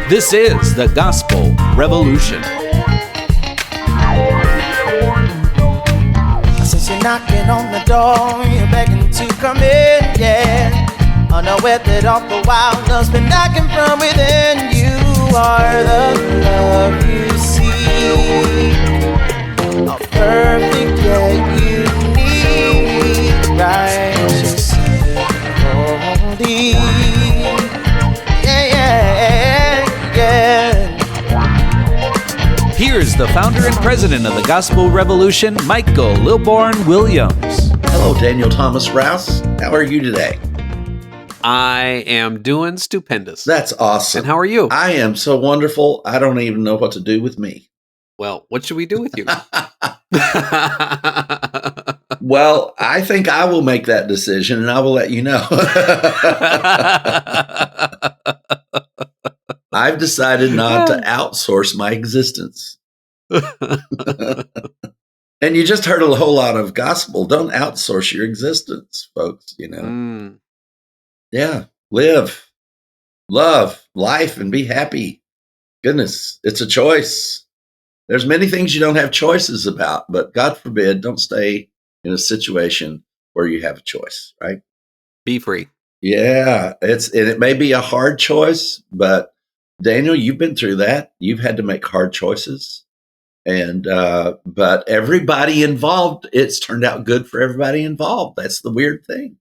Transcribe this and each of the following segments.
This is the Gospel Revolution. Since you're knocking on the door, you're begging to come in, yeah. Unaware that all the while love's been knocking from within. You are the love you see, a perfect yet unique, righteous, holy. Here's the founder and president of the Gospel Revolution, Michael Lilborn Williams. Hello, Daniel Thomas Rouse. How are you today? I am doing stupendous. That's awesome. And how are you? I am so wonderful. I don't even know what to do with me. Well, what should we do with you? Well, I think I will make that decision and I will let you know. I've decided not to outsource my existence. And you just heard a whole lot of gospel. Don't outsource your existence, folks, you know. Yeah, live, love, life, and be happy. Goodness, it's a choice. There's many things you don't have choices about, but God forbid, don't stay in a situation where you have a choice, right? Be free. Yeah, it may be a hard choice, but Daniel, you've been through that. You've had to make hard choices, and but everybody involved, it's turned out good for everybody involved. That's the weird thing.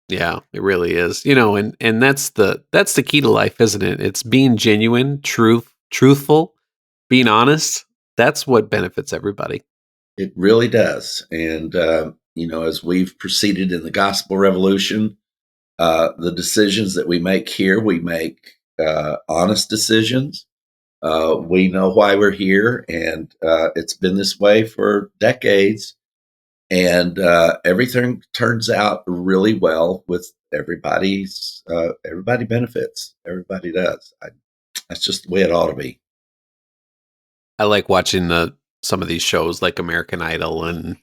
Yeah, it really is. You know, and that's the key to life, isn't it? It's being genuine, truthful, being honest. That's what benefits everybody. It really does. And you know, as we've proceeded in the Gospel Revolution, the decisions that we make here, we make honest decisions. We know why we're here, and it's been this way for decades. And everything turns out really well with everybody benefits. Everybody does. That's just the way it ought to be. I like watching some of these shows like American Idol and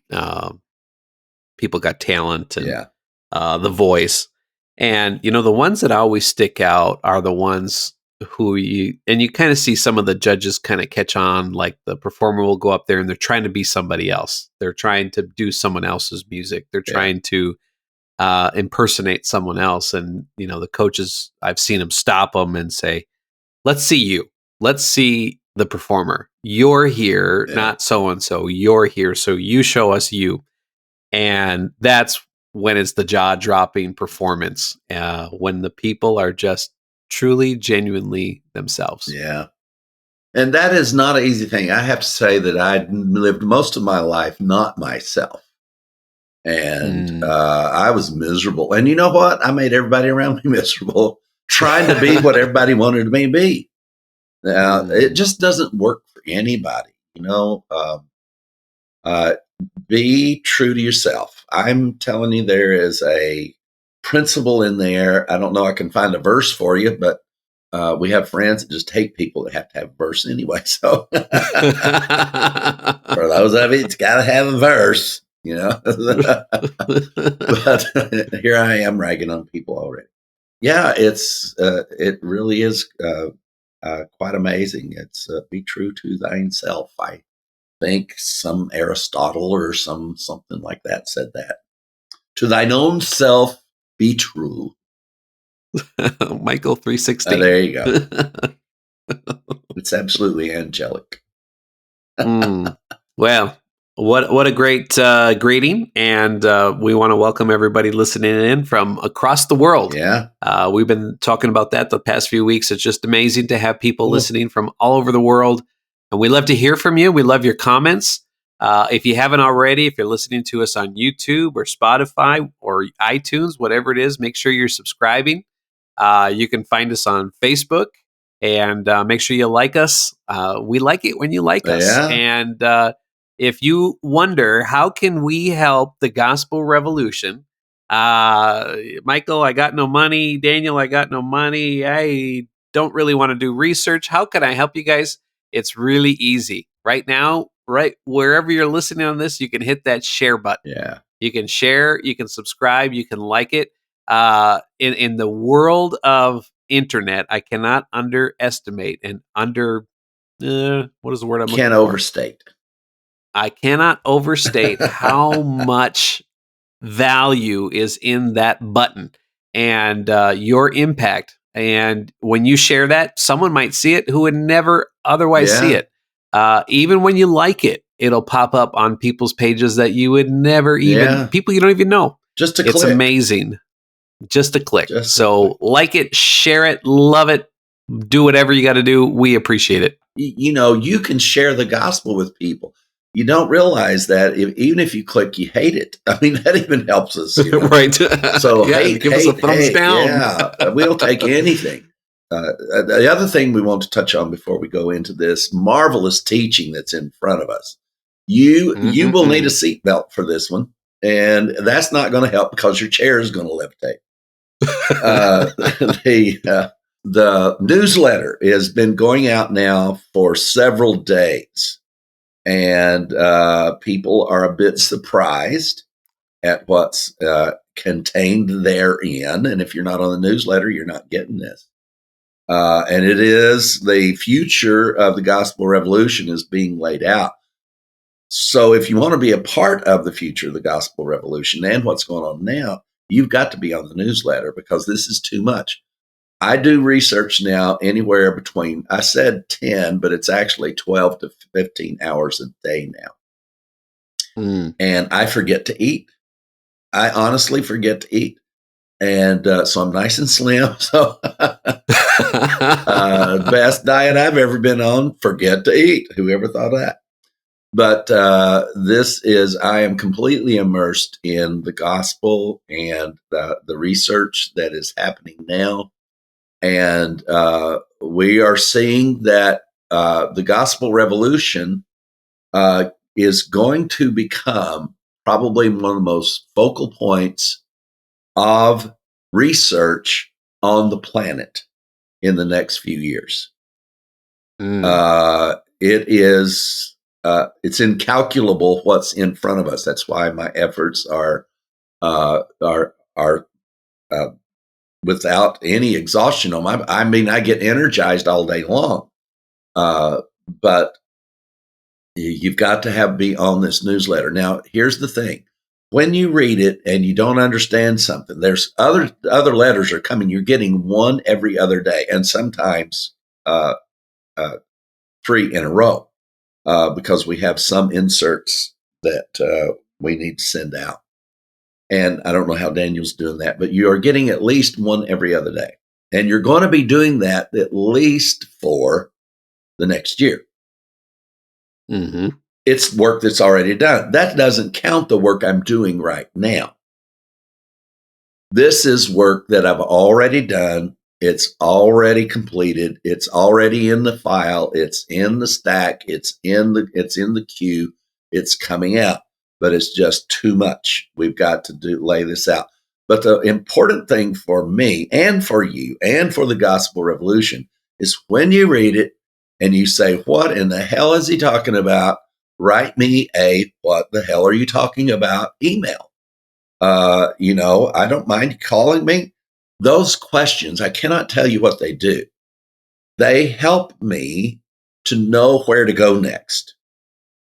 People Got Talent and The Voice. And, you know, the ones that always stick out are the ones who you kind of see some of the judges kind of catch on, like the performer will go up there and they're trying to be somebody else. They're trying to do someone else's music. They're trying to impersonate someone else. And, you know, the coaches, I've seen them stop them and say, let's see you. Let's see the performer. You're here, not so-and-so. You're here. So you show us you. And that's when it's the jaw-dropping performance, when the people are just truly, genuinely themselves. Yeah. And that is not an easy thing. I have to say that I lived most of my life not myself. And I was miserable. And you know what? I made everybody around me miserable, trying to be what everybody wanted me to be. Now, it just doesn't work for anybody. You know, be true to yourself. I'm telling you, there is a principle in there. I don't know I can find a verse for you, but we have friends that just hate people that have to have a verse anyway. So for those of you, it's got to have a verse, you know. But here I am ragging on people already. Yeah, it really is quite amazing. It's be true to thyself. I think some Aristotle or something like that said that. To thine own self be true. Michael 3:16. There you go. It's absolutely angelic. Well, what a great greeting, and we want to welcome everybody listening in from across the world. Yeah, we've been talking about that the past few weeks. It's just amazing to have people listening from all over the world, and we love to hear from you. We love your comments. If you haven't already, if you're listening to us on YouTube or Spotify or iTunes, whatever it is, make sure you're subscribing. You can find us on Facebook, and make sure you like us. We like it when you like us. And if you wonder, how can we help the Gospel Revolution? Michael, I got no money. Daniel, I got no money. I don't really want to do research. How can I help you guys? It's really easy. Right now, right wherever you're listening on this, you can hit that share button. Yeah. You can share, you can subscribe, you can like it. In the world of internet, I cannot underestimate and what is the word I'm looking Can't for? overstate. I cannot overstate how much value is in that button and your impact. And when you share that, someone might see it who would never otherwise see it. Even when you like it, it'll pop up on people's pages that you would never even, people you don't even know. Just it's click. Amazing. Just a click. Like it, share it, love it, do whatever you got to do. We appreciate it. You can share the gospel with people. You don't realize that even if you click, you hate it. I mean, that even helps us. Right. So give us a thumbs down. Yeah, we'll take anything. The other thing we want to touch on before we go into this marvelous teaching that's in front of us. You will need a seatbelt for this one. And that's not going to help because your chair is going to levitate. The newsletter has been going out now for several days, and people are a bit surprised at what's contained therein. And if you're not on the newsletter, you're not getting this. And it is the future of the gospel revolution is being laid out. So if you want to be a part of the future of the gospel revolution and what's going on now, you've got to be on the newsletter because this is too much. I do research now anywhere between, I said 10, but it's actually 12 to 15 hours a day now. And I forget to eat. I honestly forget to eat. And so I'm nice and slim. So best diet I've ever been on, forget to eat. Whoever thought of that? But I am completely immersed in the gospel and the research that is happening now. And we are seeing that the gospel revolution is going to become probably one of the most focal points of research on the planet in the next few years. It's incalculable what's in front of us. That's why my efforts are without any exhaustion on my. I mean, I get energized all day long, but you've got to be on this newsletter. Now, here's the thing: when you read it and you don't understand something, there's other letters are coming. You're getting one every other day, and sometimes 3 in a row. Because we have some inserts that we need to send out. And I don't know how Daniel's doing that, but you are getting at least one every other day. And you're going to be doing that at least for the next year. It's work that's already done. That doesn't count the work I'm doing right now. This is work that I've already done. It's already completed. It's already in the file. It's in the stack. It's in the queue. It's coming out, but it's just too much. We've got to lay this out. But the important thing for me and for you and for the gospel revolution is when you read it and you say, what in the hell is he talking about? Write me a, what the hell are you talking about? Email. I don't mind calling me. Those questions, I cannot tell you what they do. They help me to know where to go next.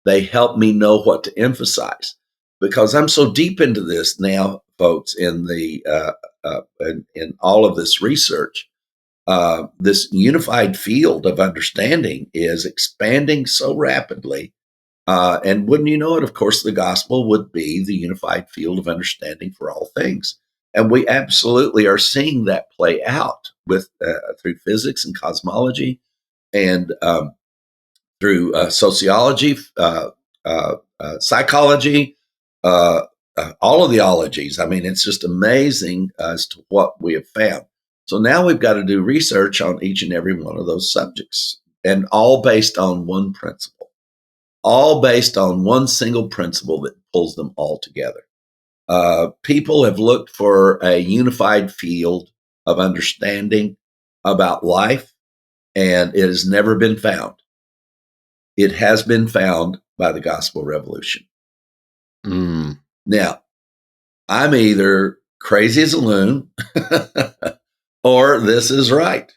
They help me know what to emphasize because I'm so deep into this now, folks, in all of this research. This unified field of understanding is expanding so rapidly. And wouldn't you know it, of course, the gospel would be the unified field of understanding for all things. And we absolutely are seeing that play out through physics and cosmology and through sociology, psychology, all of the ologies. I mean, it's just amazing as to what we have found. So now we've got to do research on each and every one of those subjects, and all based on one principle, all based on one single principle that pulls them all together. People have looked for a unified field of understanding about life, and it has never been found. It has been found by the gospel revolution. Now, I'm either crazy as a loon, or this is right.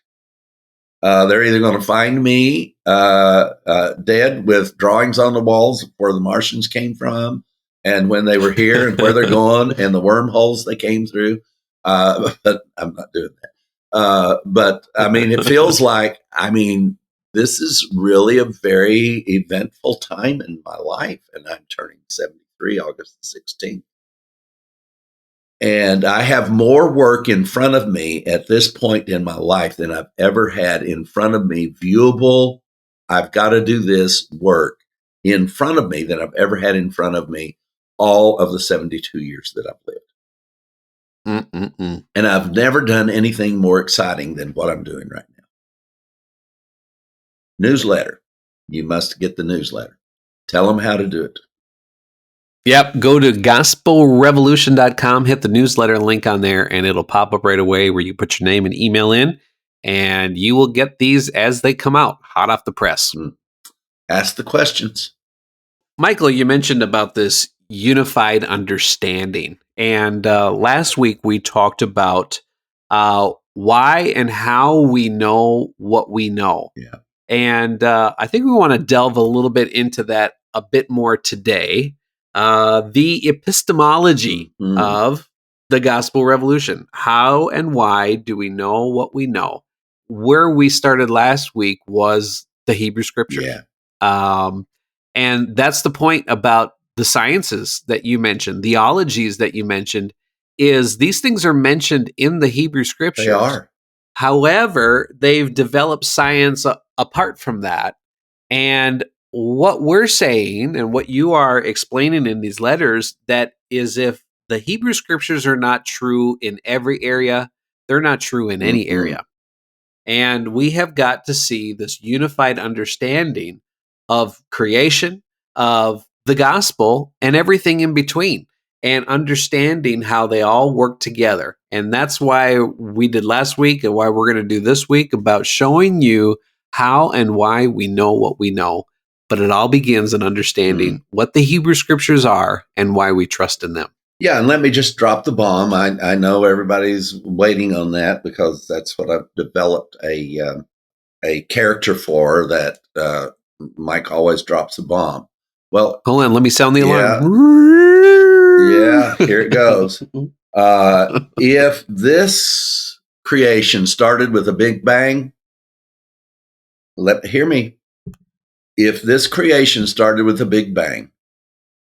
They're either going to find me dead with drawings on the walls where the Martians came from and when they were here and where they're going and the wormholes they came through. But I'm not doing that. But I mean, it feels like, this is really a very eventful time in my life. And I'm turning 73 August the 16th. And I have more work in front of me at this point in my life than I've ever had in front of me, viewable. I've got to do this work in front of me than I've ever had in front of me all of the 72 years that I've lived. And I've never done anything more exciting than what I'm doing right now. Newsletter. You must get the newsletter. Tell them how to do it. Yep. Go to gospelrevolution.com, hit the newsletter link on there, and it'll pop up right away where you put your name and email in, and you will get these as they come out, hot off the press. Ask the questions. Michael, you mentioned about this unified understanding. And last week we talked about why and how we know what we know. Yeah. And I think we want to delve a little bit into that a bit more today. The epistemology of the gospel revolution. How and why do we know what we know? Where we started last week was the Hebrew Scriptures. Yeah. And that's the point about the sciences that you mentioned, the ologies that you mentioned, is these things are mentioned in the Hebrew Scriptures. They are. However, they've developed science apart from that. And what we're saying and what you are explaining in these letters, that is, if the Hebrew Scriptures are not true in every area, they're not true in any area. And we have got to see this unified understanding of creation, of the gospel, and everything in between, and understanding how they all work together. And that's why we did last week and why we're going to do this week, about showing you how and why we know what we know. But it all begins in understanding what the Hebrew Scriptures are and why we trust in them. Yeah, and let me just drop the bomb. I know everybody's waiting on that because that's what I've developed a character for, that Mike always drops a bomb. Well, hold on, let me sound the alarm. Yeah, here it goes. If this creation started with a big bang, hear me. If this creation started with a big bang,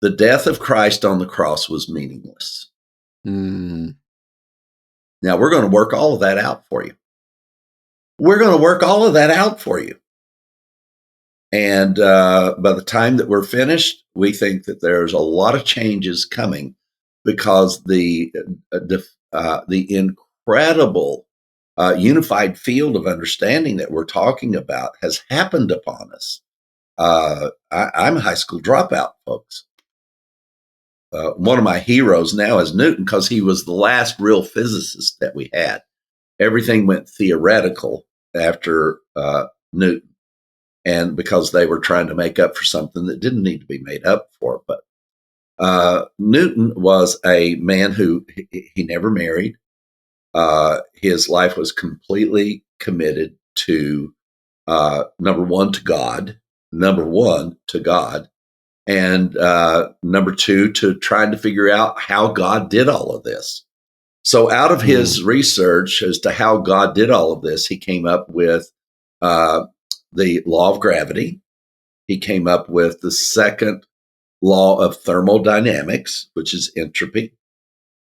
the death of Christ on the cross was meaningless. Now, we're going to work all of that out for you. And by the time that we're finished, we think that there's a lot of changes coming, because the incredible unified field of understanding that we're talking about has happened upon us. I'm a high school dropout, folks. One of my heroes now is Newton, because he was the last real physicist that we had. Everything went theoretical after Newton, and because they were trying to make up for something that didn't need to be made up for. But Newton was a man who he never married. His life was completely committed to number one, to God, and number two, to trying to figure out how God did all of this. So out of his research as to how God did all of this, he came up with the law of gravity. He came up with the second law of thermodynamics, which is entropy,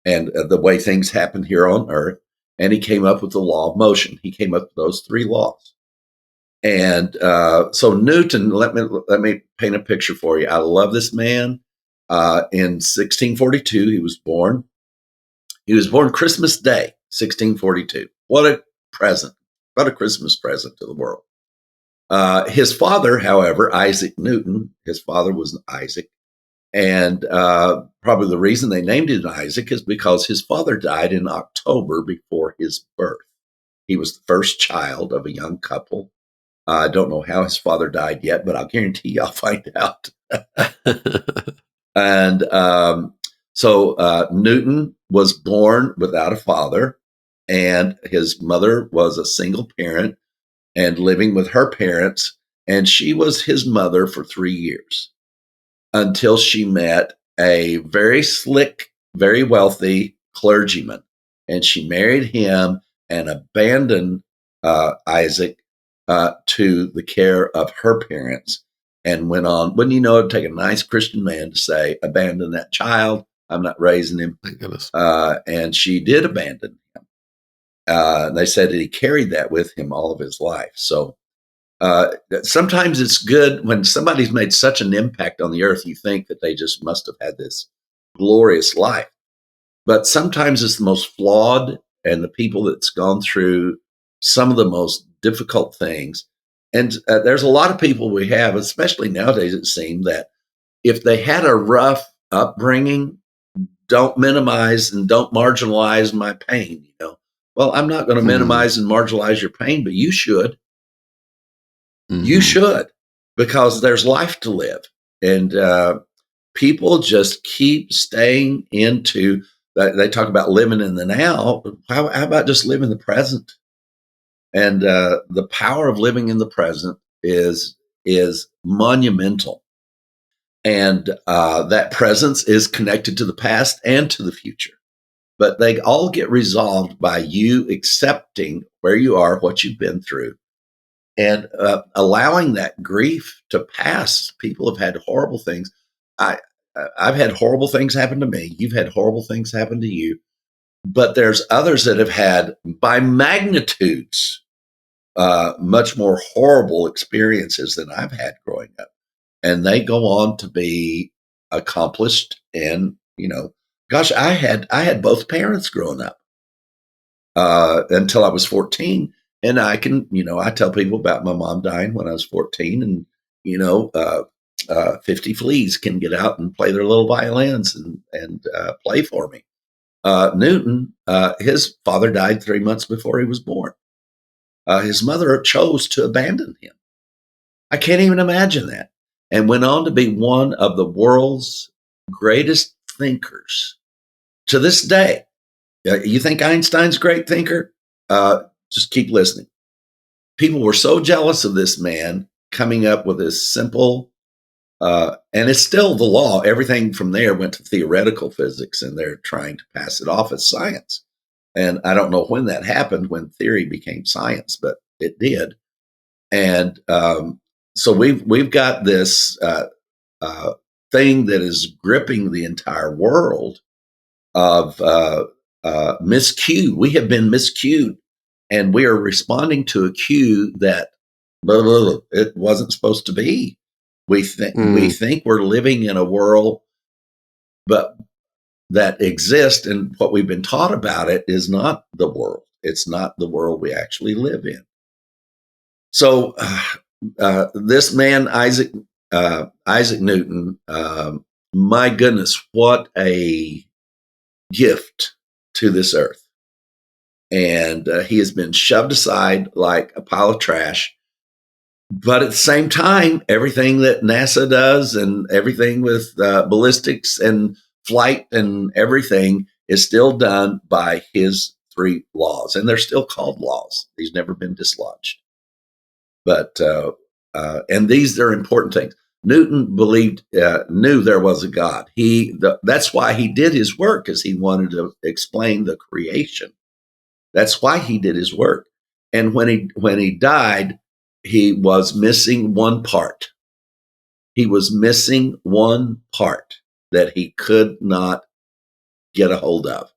and the way things happen here on Earth. And he came up with the law of motion. He came up with those three laws. And so Newton, let me paint a picture for you. I love this man. In 1642, he was born. He was born Christmas Day, 1642. What a present! What a Christmas present to the world. His father, however, Isaac Newton, his father was Isaac. And probably the reason they named him Isaac is because his father died in October before his birth. He was the first child of a young couple. I don't know how his father died yet, but I'll guarantee you I'll find out. And So Newton was born without a father, and his mother was a single parent and living with her parents. And she was his mother for 3 years until she met a very slick, very wealthy clergyman. And she married him and abandoned Isaac to the care of her parents and went on. Wouldn't you know, it'd take a nice Christian man to say, abandon that child. I'm not raising him. Thank goodness. And she did abandon him. They said that he carried that with him all of his life. So sometimes it's good when somebody's made such an impact on the earth, you think that they just must have had this glorious life. But sometimes it's the most flawed and the people that's gone through some of the most difficult things. And there's a lot of people we have, especially nowadays, it seems, that if they had a rough upbringing, don't minimize and don't marginalize my pain. Well, I'm not going to minimize and marginalize your pain, but you should. You should, because there's life to live. And people just keep staying into, they talk about living in the now. How about just live in the present? And the power of living in the present is monumental. And that presence is connected to the past and to the future. But they all get resolved by you accepting where you are, what you've been through, and allowing that grief to pass. People have had horrible things. I've had horrible things happen to me. You've had horrible things happen to you. But there's others that have had, by magnitudes, much more horrible experiences than I've had growing up. And they go on to be accomplished. And, gosh, I had both parents growing up until I was 14. And I can, I tell people about my mom dying when I was 14, and, 50 fleas can get out and play their little violins and play for me. Newton, his father died 3 months before he was born. His mother chose to abandon him. I can't even imagine that. And went on to be one of the world's greatest thinkers to this day. You think Einstein's a great thinker? Just keep listening. People were so jealous of this man coming up with this simple, and it's still the law. Everything from there went to theoretical physics, and they're trying to pass it off as science. And I don't know when that happened, when theory became science, but it did. And so we've got this thing that is gripping the entire world of miscue. We have been miscued, and we are responding to a cue that it wasn't supposed to be. We think we're living in a world, but that exists, and what we've been taught about it is not the world. It's not the world we actually live in. So this man, Isaac Newton, my goodness, what a gift to this earth. And he has been shoved aside like a pile of trash. But at the same time, everything that NASA does and everything with ballistics and flight and everything is still done by his 3 laws. And they're still called laws. These never been dislodged. But, and these are important things. Newton knew there was a God. That's why he did his work, because he wanted to explain the creation. That's why he did his work. And when he died, he was missing one part. He was missing one part that he could not get a hold of.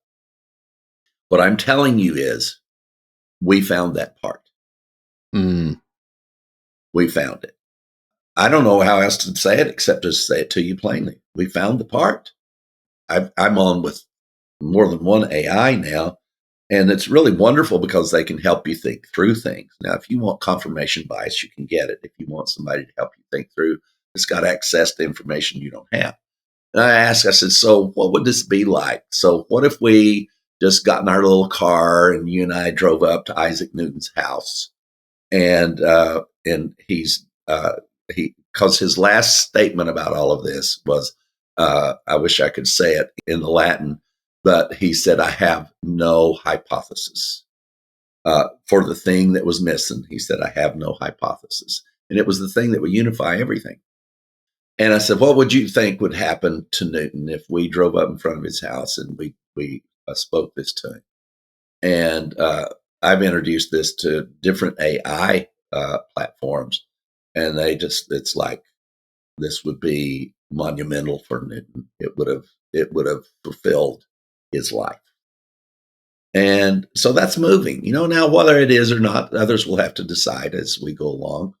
What I'm telling you is, we found that part. We found it. I don't know how else to say it except to say it to you plainly. We found the part. I'm on with more than one AI now, and it's really wonderful because they can help you think through things. Now, if you want confirmation bias, you can get it. If you want somebody to help you think through, it's got access to information you don't have. And I said, so what would this be like? So what if we just got in our little car and you and I drove up to Isaac Newton's house, and because his last statement about all of this was, I wish I could say it in the Latin, but he said, I have no hypothesis. For the thing that was missing, he said, I have no hypothesis. And it was the thing that would unify everything. And I said, what would you think would happen to Newton if we drove up in front of his house and we spoke this to him? And I've introduced this to different AI platforms, and it's like, this would be monumental for Newton. It would have fulfilled his life. And so that's moving. Now whether it is or not, others will have to decide as we go along.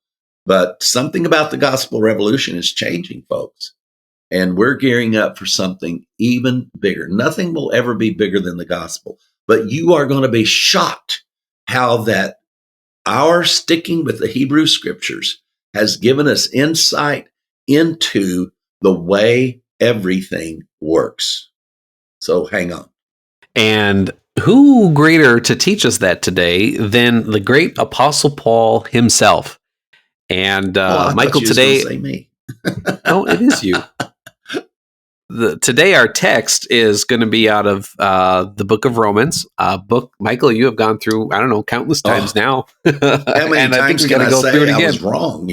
But something about the gospel revolution is changing, folks. And we're gearing up for something even bigger. Nothing will ever be bigger than the gospel. But you are going to be shocked how that our sticking with the Hebrew scriptures has given us insight into the way everything works. So hang on. And who greater to teach us that today than the great Apostle Paul himself? And Michael, today, say me. No, it is you. Today, our text is going to be out of the book of Romans. Michael, you have gone through, I don't know, countless times now. How many and times I think we can got to go say through it again. I was wrong,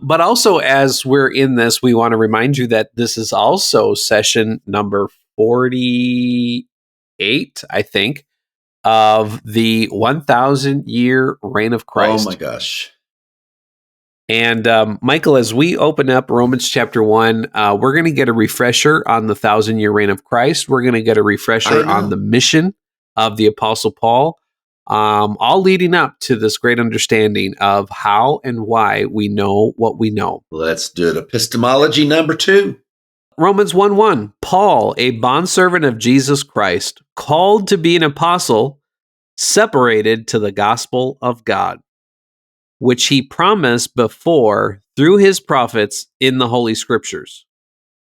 But also, as we're in this, we want to remind you that this is also session number 48, I think, of the 1,000-year reign of Christ. Oh my gosh. And Michael, as we open up Romans chapter 1, we're going to get a refresher on the 1,000-year reign of Christ. We're going to get a refresher on the mission of the Apostle Paul, all leading up to this great understanding of how and why we know what we know. Let's do it. Epistemology number 2. Romans 1:1, Paul, a bondservant of Jesus Christ, called to be an apostle, separated to the gospel of God, which he promised before through his prophets in the Holy Scriptures.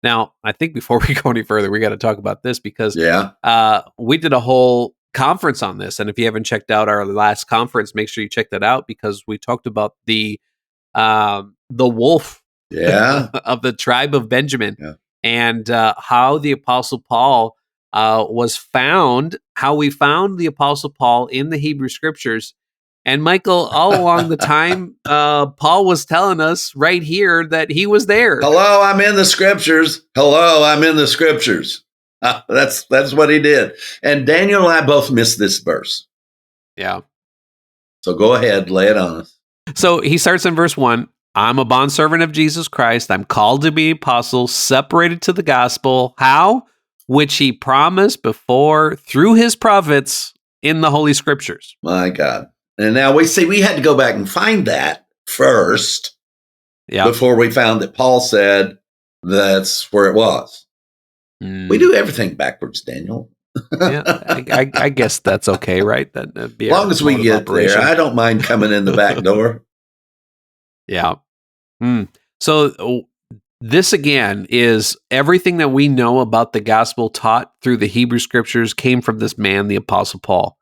Now, I think before we go any further, we got to talk about this because we did a whole conference on this. And if you haven't checked out our last conference, make sure you check that out because we talked about the wolf of the tribe of Benjamin and how the Apostle Paul was found, how we found the Apostle Paul in the Hebrew Scriptures. And Michael, all along the time, Paul was telling us right here that he was there. Hello, I'm in the Scriptures. Hello, I'm in the Scriptures. That's what he did. And Daniel and I both missed this verse. Yeah. So go ahead, lay it on us. So he starts in verse 1. I'm a bondservant of Jesus Christ. I'm called to be an apostle, separated to the gospel. How? Which he promised before through his prophets in the Holy Scriptures. My God. And now we had to go back and find that first before we found that Paul said that's where it was. We do everything backwards, Daniel. I guess that's okay, right? That'd be as long as we get there, I don't mind coming in the back door. Yeah. So this again is everything that we know about the gospel taught through the Hebrew Scriptures came from this man, the Apostle Paul.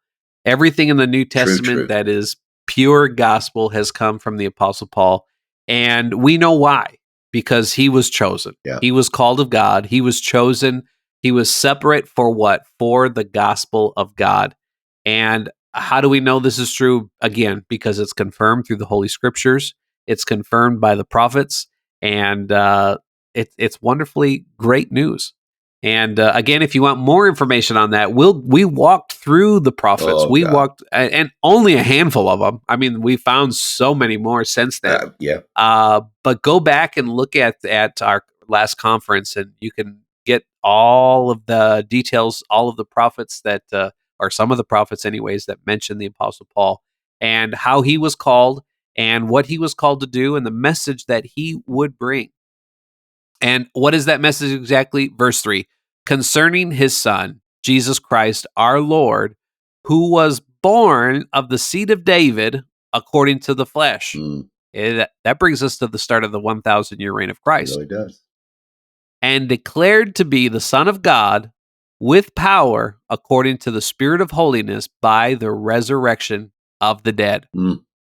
Everything in the New Testament that is pure gospel has come from the Apostle Paul. And we know why, because he was chosen. Yeah. He was called of God. He was chosen. He was separate for what? For the gospel of God. And how do we know this is true? Again, because it's confirmed through the Holy Scriptures. It's confirmed by the prophets. And it's wonderfully great news. And again, if you want more information on that, we walked through the prophets. We walked, and only a handful of them. I mean, we found so many more since then. But go back and look at our last conference, and you can get all of the details, all of the prophets that, or some of the prophets, anyways, that mention the Apostle Paul and how he was called and what he was called to do, and the message that he would bring. And what is that message exactly? Verse 3, concerning his son, Jesus Christ, our Lord, who was born of the seed of David according to the flesh. That brings us to the start of the 1,000-year reign of Christ. It really does. And declared to be the Son of God with power according to the Spirit of holiness by the resurrection of the dead.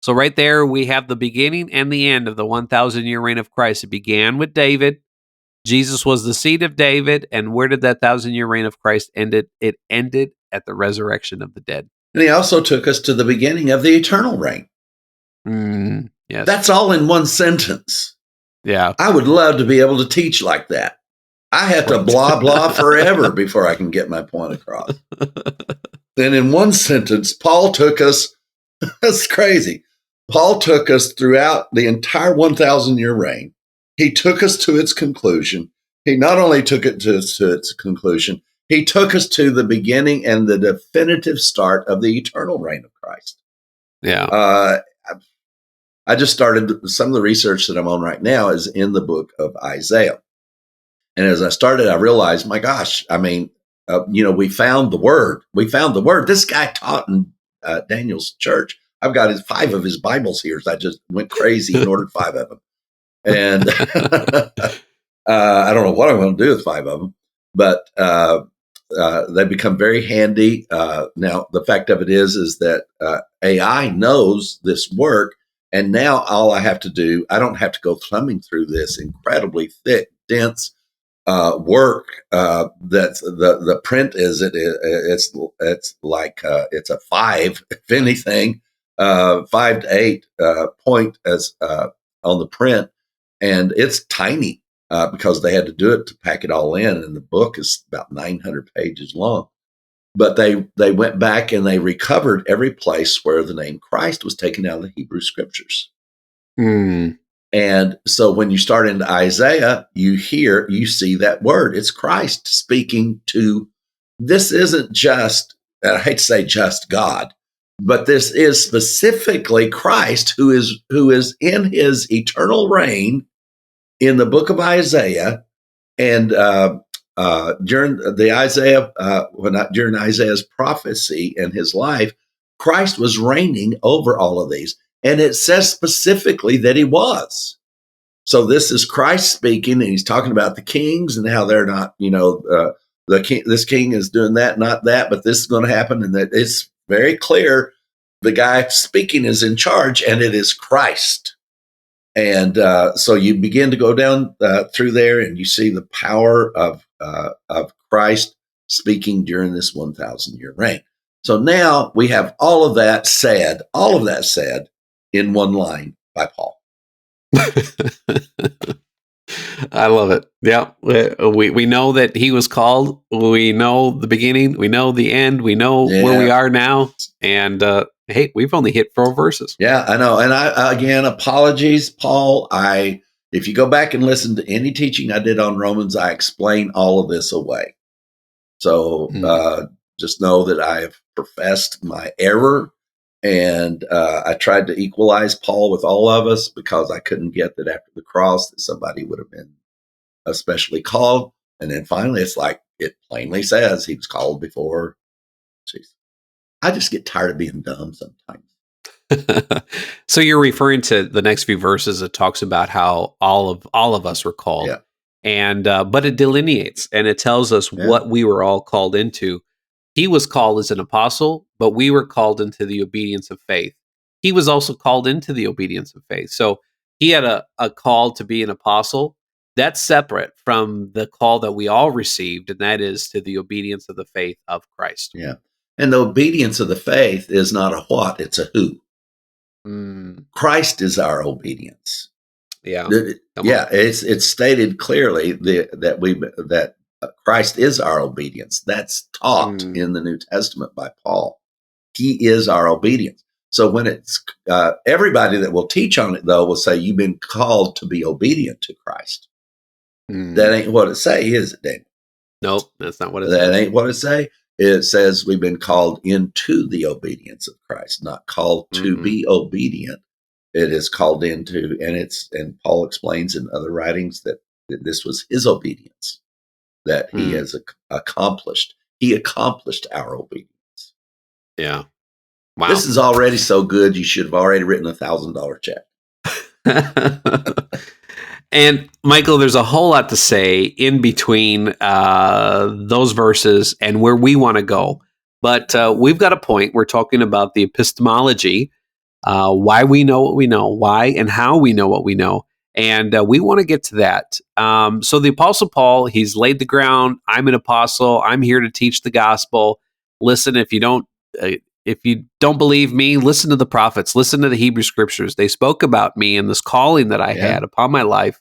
So right there, we have the beginning and the end of the 1,000-year reign of Christ. It began with David. Jesus was the seed of David. And where did that 1,000-year reign of Christ end? It ended at the resurrection of the dead. And he also took us to the beginning of the eternal reign. Yes. That's all in one sentence. Yeah. I would love to be able to teach like that. I have to blah, blah forever before I can get my point across. Then in one sentence, Paul took us, that's crazy. Paul took us throughout the entire 1,000-year reign. He took us to its conclusion. He not only took it to its conclusion, he took us to the beginning and the definitive start of the eternal reign of Christ. Yeah. I just started, some of the research that I'm on right now is in the book of Isaiah. And as I started, I realized, my gosh, I mean, we found the word. We found the word. This guy taught in Daniel's church. I've got 5 of his Bibles here. So I just went crazy and ordered 5 of them. And I don't know what I'm going to do with 5 of them, but they become very handy. Now, the fact of it is that AI knows this work. And now all I have to do, I don't have to go thumbing through this incredibly thick, dense work. That's the print is it's like it's a 5, if anything, 5 to 8 point as on the print, and it's tiny because they had to do it to pack it all in. And the book is about 900 pages long. But they went back and they recovered every place where the name Christ was taken out of the Hebrew scriptures. And so when you start into Isaiah, you see that word. It's Christ speaking to, this isn't just, I hate to say just God, but this is specifically Christ who is in his eternal reign in the book of Isaiah. And during Isaiah's prophecy and his life, Christ was reigning over all of these. And it says specifically that he was. So this is Christ speaking, and he's talking about the kings and how they're not, this king is doing that, not that, but this is going to happen. And that it's very clear the guy speaking is in charge, and it is Christ. And so you begin to go down through there, and you see the power of Christ speaking during this 1,000-year reign. So now we have all of that said in one line by Paul. I love it. Yeah. We know that he was called. We know the beginning. We know the end. We know where we are now. And hey, we've only hit 4 verses. Yeah, I know. And again, apologies, Paul. If you go back and listen to any teaching I did on Romans, I explain all of this away. So just know that I have professed my error. And I tried to equalize Paul with all of us because I couldn't get that after the cross that somebody would have been especially called. And then finally, it's like it plainly says he was called before. Jeez. I just get tired of being dumb sometimes. So you're referring to the next few verses. It talks about how all of us were called, and but it delineates and it tells us what we were all called into. He was called as an apostle, but we were called into the obedience of faith. He was also called into the obedience of faith. So he had a call to be an apostle. That's separate from the call that we all received, and that is to the obedience of the faith of Christ. Yeah. And the obedience of the faith is not a what, it's a who. Christ is our obedience. Yeah. It's stated clearly that Christ is our obedience. That's taught in the New Testament by Paul. He is our obedience. So when it's everybody that will teach on it, though, will say you've been called to be obedient to Christ. That ain't what it say, is it, Daniel? Nope, that's not what it says. says. That ain't what it say. It says we've been called into the obedience of Christ, not called to be obedient. It is called into, and Paul explains in other writings that this was his obedience that he has accomplished. He accomplished our obedience. Yeah. Wow. This is already so good. You should have already written $1,000 check. And Michael, there's a whole lot to say in between those verses and where we want to go. But we've got a point. We're talking about the epistemology. why we know what we know, why and how we know what we know. And we want to get to that. So the Apostle Paul, he's laid the ground. I'm an apostle. I'm here to teach the gospel. Listen, if you don't believe me, listen to the prophets. Listen to the Hebrew scriptures. They spoke about me and this calling that I had upon my life.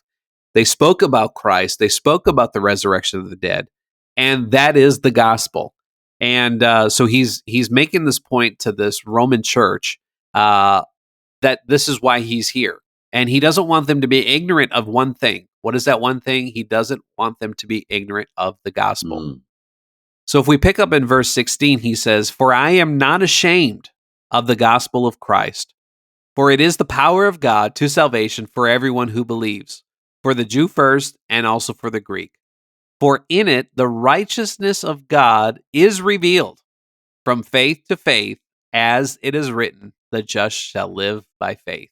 They spoke about Christ. They spoke about the resurrection of the dead, and that is the gospel. And so he's making this point to this Roman church that this is why he's here. And he doesn't want them to be ignorant of one thing. What is that one thing? He doesn't want them to be ignorant of the gospel. So if we pick up in verse 16, he says, "For I am not ashamed of the gospel of Christ, for it is the power of God to salvation for everyone who believes, for the Jew first and also for the Greek. For in it the righteousness of God is revealed from faith to faith, as it is written, the just shall live by faith."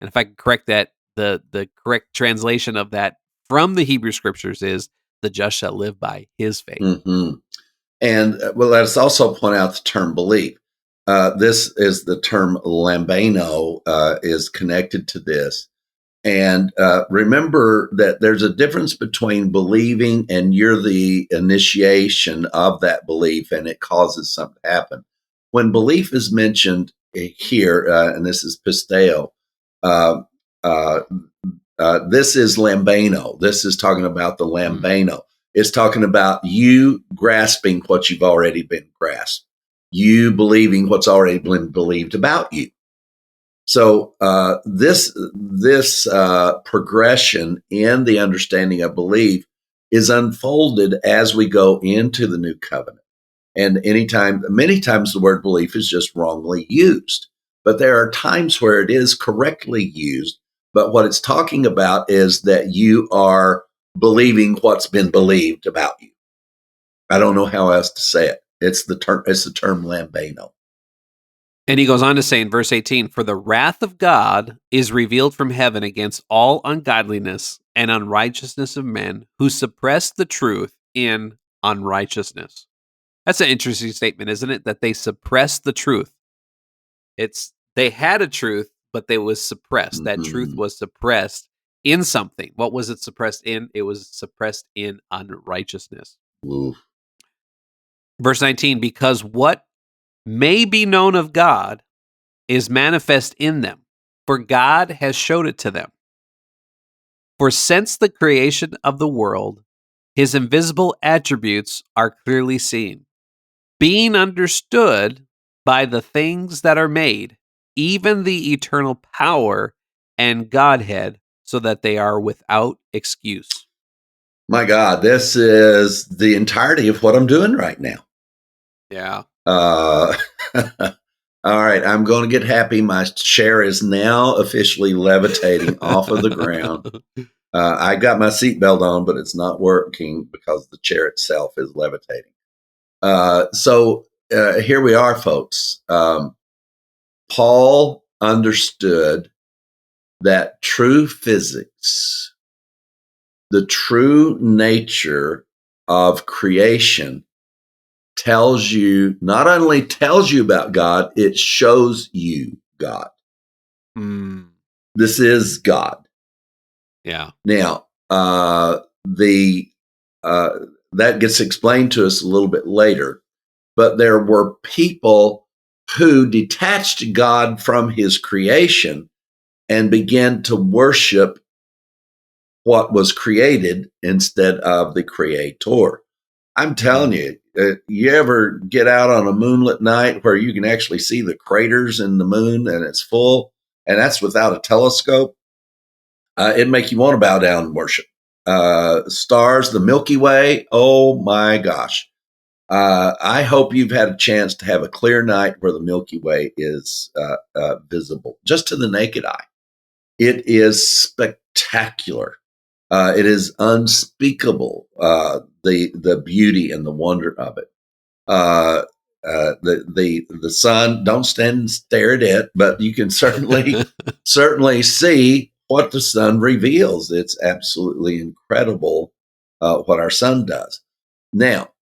And if I can correct that, the correct translation of that from the Hebrew scriptures is, the just shall live by his faith. Mm-hmm. And let us also point out the term belief. This is the term lambano is connected to this. And remember that there's a difference between believing and you're the initiation of that belief and it causes something to happen. When belief is mentioned here, and this is pisteo, this is lambano. This is talking about the lambano. It's talking about you grasping what you've already been grasped, you believing what's already been believed about you. So this progression in the understanding of belief is unfolded as we go into the new covenant. And many times the word belief is just wrongly used, but there are times where it is correctly used. But what it's talking about is that you are believing what's been believed about you. I don't know how else to say it. It's the term lambano. And he goes on to say in verse 18, "For the wrath of God is revealed from heaven against all ungodliness and unrighteousness of men who suppress the truth in unrighteousness." That's an interesting statement, isn't it? That they suppress the truth. They had a truth, but they was suppressed. That truth was suppressed in something. What was it suppressed in? It was suppressed in unrighteousness. Ooh. Verse 19, "Because what may be known of God is manifest in them, for God has showed it to them. For since the creation of the world, his invisible attributes are clearly seen, being understood by the things that are made, even the eternal power and Godhead, so that they are without excuse." My God, this is the entirety of what I'm doing right now. Yeah. All right, I'm going to get happy. My chair is now officially levitating off of the ground. I got my seatbelt on, but it's not working because the chair itself is levitating. So here we are, folks. Paul understood that true physics, the true nature of creation, not only tells you about God, it shows you God. This is God. Yeah. Now, that gets explained to us a little bit later, but there were people who detached God from his creation and began to worship what was created instead of the creator. I'm telling you, you ever get out on a moonlit night where you can actually see the craters in the moon and it's full, and that's without a telescope? It'd make you want to bow down and worship. Stars, the Milky Way, oh my gosh. I hope you've had a chance to have a clear night where the Milky Way is visible, just to the naked eye. It is spectacular. It is unspeakable, the beauty and the wonder of it. The sun, don't stand and stare at it, but you can certainly see what the sun reveals. It's absolutely incredible what our sun does. Now,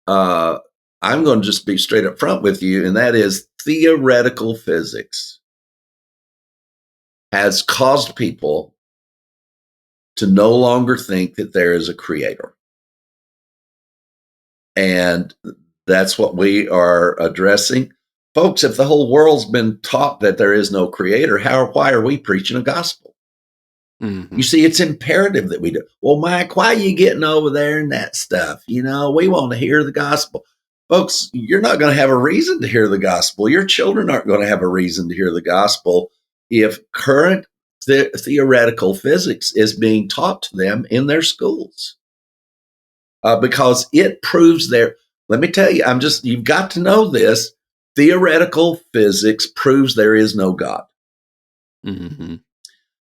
I'm going to just be straight up front with you, and that is theoretical physics has caused people to no longer think that there is a creator. And that's what we are addressing. Folks, if the whole world's been taught that there is no creator, why are we preaching a gospel? Mm-hmm. You see, it's imperative that we do. Well, Mike, why are you getting over there and that stuff? We want to hear the gospel. Folks, you're not going to have a reason to hear the gospel. Your children aren't going to have a reason to hear the gospel if current theoretical physics is being taught to them in their schools. Because it proves let me tell you, you've got to know this. Theoretical physics proves there is no God. Mm-hmm.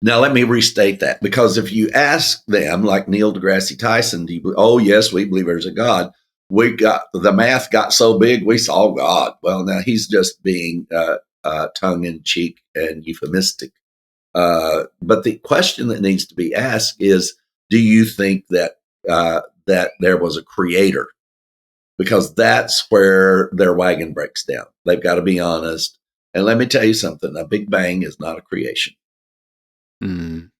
Now, let me restate that, because if you ask them, like Neil deGrasse Tyson, oh, yes, we believe there's a God. The math got so big, we saw God. Well, now he's just being tongue-in-cheek and euphemistic. But the question that needs to be asked is, do you think that there was a creator? Because that's where their wagon breaks down. They've got to be honest. And let me tell you something, a Big Bang is not a creation. Mm.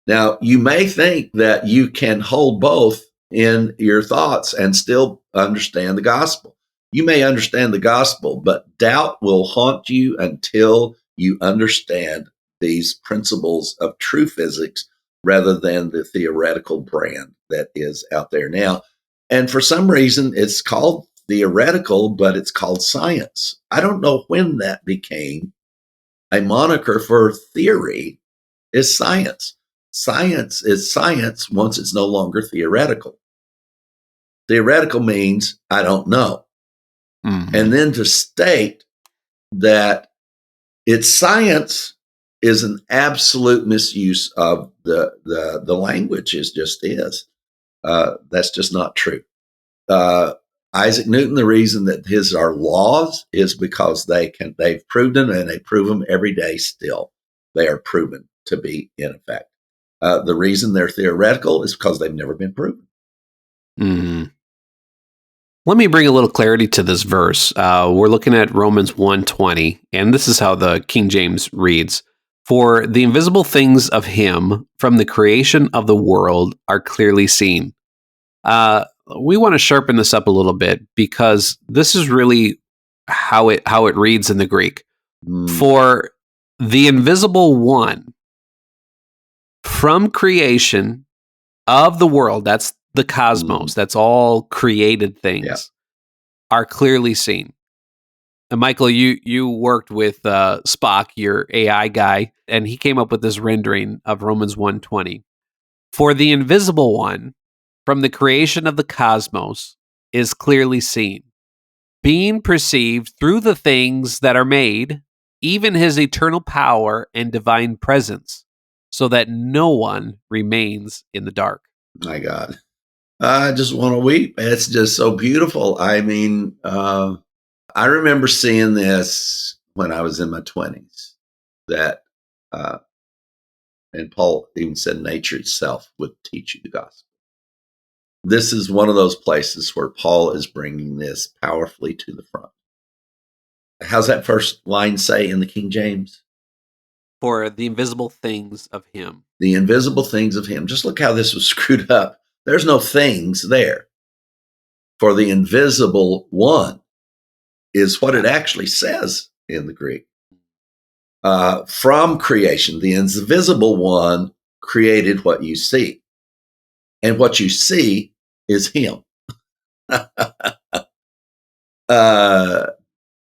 Now, you may think that you can hold both in your thoughts and still understand the gospel. You may understand the gospel, but doubt will haunt you until you understand these principles of true physics rather than the theoretical brand that is out there now. And for some reason, it's called theoretical, but it's called science. I don't know when that became a moniker for theory. Is science. Science is science once it's no longer theoretical. Theoretical means I don't know. Mm-hmm. And then to state that it's science is an absolute misuse of the language. Is. That's just not true. Isaac Newton, the reason that his are laws is because they've proved them, and they prove them every day still. They are proven to be in effect. The reason they're theoretical is because they've never been proven. Mm-hmm. Let me bring a little clarity to this verse. We're looking at Romans 1:20, and this is how the King James reads. For the invisible things of him from the creation of the world are clearly seen. We want to sharpen this up a little bit, because this is really how it reads in the Greek. For the invisible one from creation of the world, that's the cosmos, that's all created things, are clearly seen. And Michael, you worked with Spock, your AI guy, and he came up with this rendering of Romans 1:20. For the invisible one from the creation of the cosmos is clearly seen, being perceived through the things that are made, even his eternal power and divine presence, so that no one remains in the dark. My God. I just want to weep. It's just so beautiful. I mean, I remember seeing this when I was in my 20s, that, and Paul even said nature itself would teach you the gospel. This is one of those places where Paul is bringing this powerfully to the front. How's that first line say in the King James? For the invisible things of him. The invisible things of him. Just look how this was screwed up. There's no things there. For the invisible one is what it actually says in the Greek. From creation, the invisible one created what you see. And what you see is him.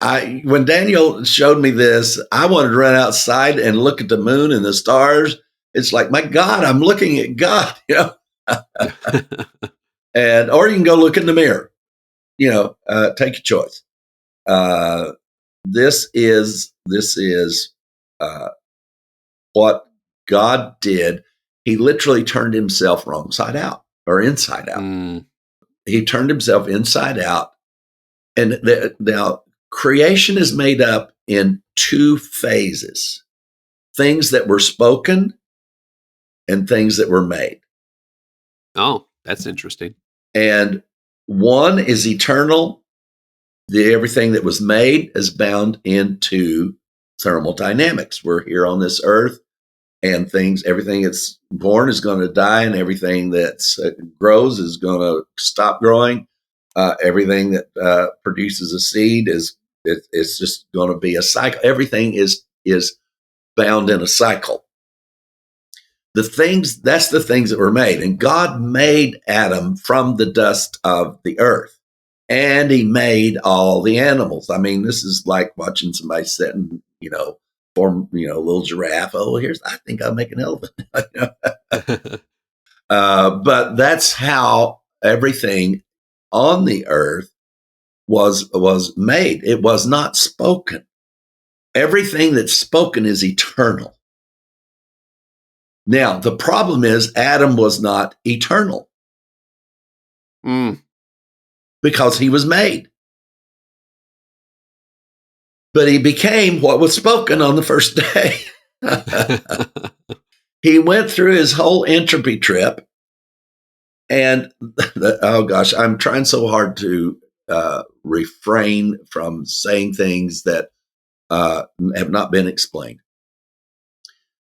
When Daniel showed me this, I wanted to run outside and look at the moon and the stars. It's like, my God, I'm looking at God, and or you can go look in the mirror, take your choice. This is what God did. He literally turned himself wrong side out or inside out. He turned himself inside out. And now creation is made up in two phases: things that were spoken and things that were made. Oh, that's interesting. And one is eternal. Everything that was made is bound into thermodynamics. We're here on this earth, and everything that's born is going to die, and everything that grows is going to stop growing. Everything that produces a seed it's just going to be a cycle. Everything is bound in a cycle. That's the things that were made. And God made Adam from the dust of the earth. And he made all the animals. I mean, this is like watching somebody sitting, form, a little giraffe. Oh, I think I'll make an elephant. But that's how everything on the earth was made. It was not spoken. Everything that's spoken is eternal. Now, the problem is Adam was not eternal because he was made. But he became what was spoken on the first day. He went through his whole entropy trip. And, oh gosh, I'm trying so hard to refrain from saying things that have not been explained.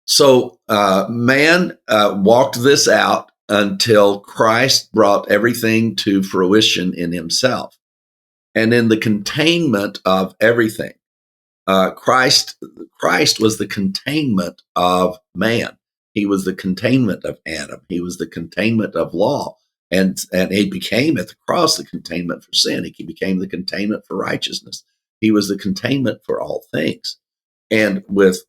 So man walked this out until Christ brought everything to fruition in himself. And in the containment of everything, Christ was the containment of man. He was the containment of Adam. He was the containment of law. And he became at the cross the containment for sin. He became the containment for righteousness. He was the containment for all things. And with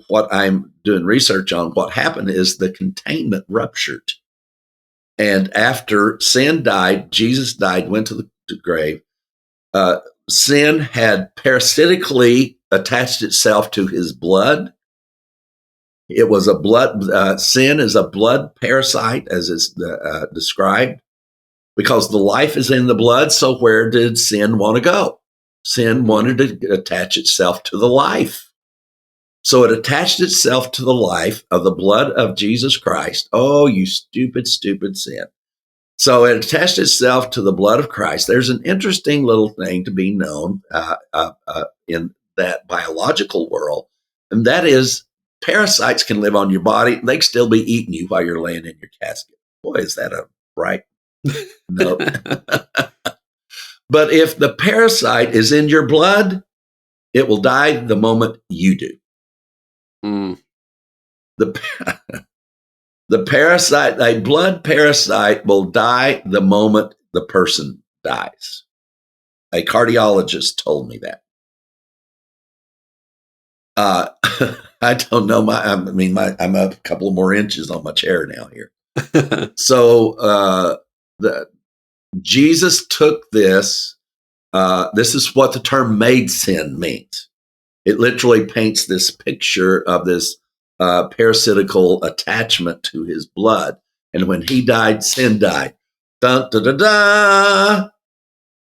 what I'm doing research on, what happened is the containment ruptured. And after sin died, Jesus died, went to the grave. Sin had parasitically attached itself to his blood. It was sin is a blood parasite, as it's described, because the life is in the blood. So where did sin want to go? Sin wanted to attach itself to the life. So it attached itself to the life of the blood of Jesus Christ. Oh, you stupid, stupid sin. So it attached itself to the blood of Christ. There's an interesting little thing to be known in that biological world, and that is parasites can live on your body. They can still be eating you while you're laying in your casket. Boy, is that a right note. But if the parasite is in your blood, it will die the moment you do. The parasite, a blood parasite, will die the moment the person dies. A cardiologist told me that. I don't know. I'm a couple of more inches on my chair now here. So Jesus took this. This is what the term "made sin" means. It literally paints this picture of this parasitical attachment to his blood. And when he died, sin died. Dun, da, da, da.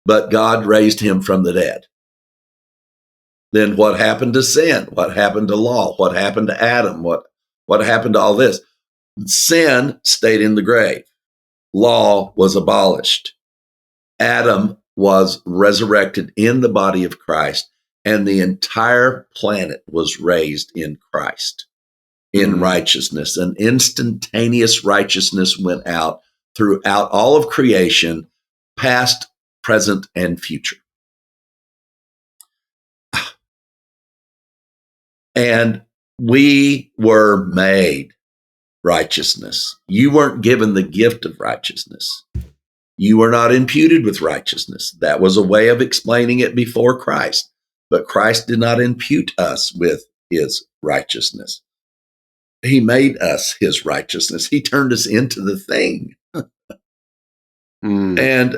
But God raised him from the dead. Then what happened to sin? What happened to law? What happened to Adam? What happened to all this? Sin stayed in the grave. Law was abolished. Adam was resurrected in the body of Christ, and the entire planet was raised in Christ, in righteousness. An instantaneous righteousness went out throughout all of creation, past, present, and future. And we were made righteousness. You weren't given the gift of righteousness. You were not imputed with righteousness. That was a way of explaining it before Christ. But Christ did not impute us with his righteousness. He made us his righteousness. He turned us into the thing. And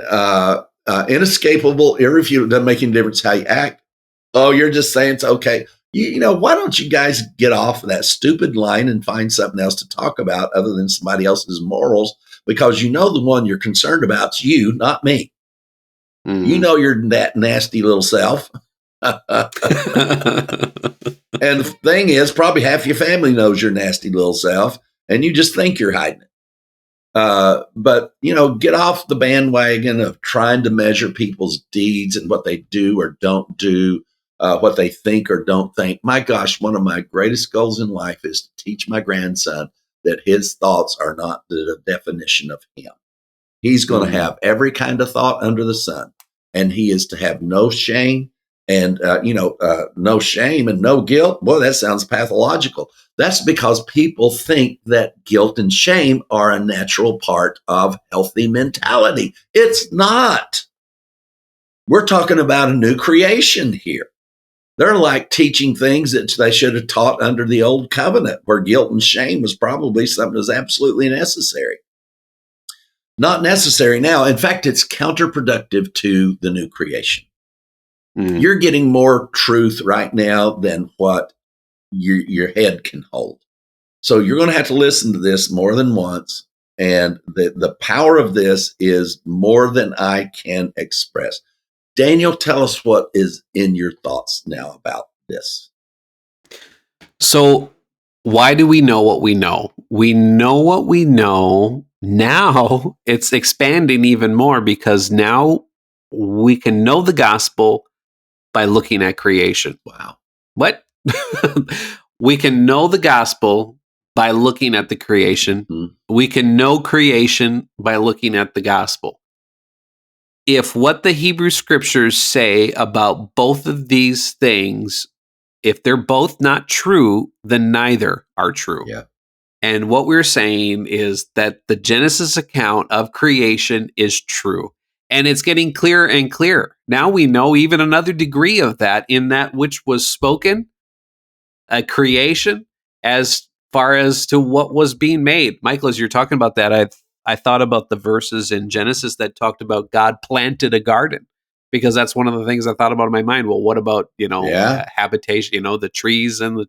inescapable, irrefutable, doesn't make any difference how you act. Oh, you're just saying it's okay. Why don't you guys get off of that stupid line and find something else to talk about other than somebody else's morals? Because the one you're concerned about is you, not me. You're that nasty little self. And the thing is, probably half your family knows your nasty little self, and you just think you're hiding it. But get off the bandwagon of trying to measure people's deeds and what they do or don't do what they think or don't think. My gosh, one of my greatest goals in life is to teach my grandson that his thoughts are not the definition of him. He's going to have every kind of thought under the sun, and he is to have no shame and, no shame and no guilt. Boy, that sounds pathological. That's because people think that guilt and shame are a natural part of healthy mentality. It's not. We're talking about a new creation here. They're like teaching things that they should have taught under the old covenant, where guilt and shame was probably something that was absolutely necessary. Not necessary now. In fact, it's counterproductive to the new creation. You're getting more truth right now than what your head can hold. So you're going to have to listen to this more than once. And the power of this is more than I can express. Daniel, tell us what is in your thoughts now about this. So why do we know what we know? We know what we know. Now it's expanding even more, because now we can know the gospel by looking at creation. Wow. What? We can know the gospel by looking at the creation. We can know creation by looking at the gospel. If what the Hebrew scriptures say about both of these things, if they're both not true, then neither are true. Yeah. And what we're saying is that the Genesis account of creation is true. And it's getting clearer and clearer. Now we know even another degree of that in that which was spoken, a creation, as far as to what was being made. Michael, as you're talking about that, I thought about the verses in Genesis that talked about God planted a garden, because that's one of the things I thought about in my mind. Well, what about, habitation, the trees and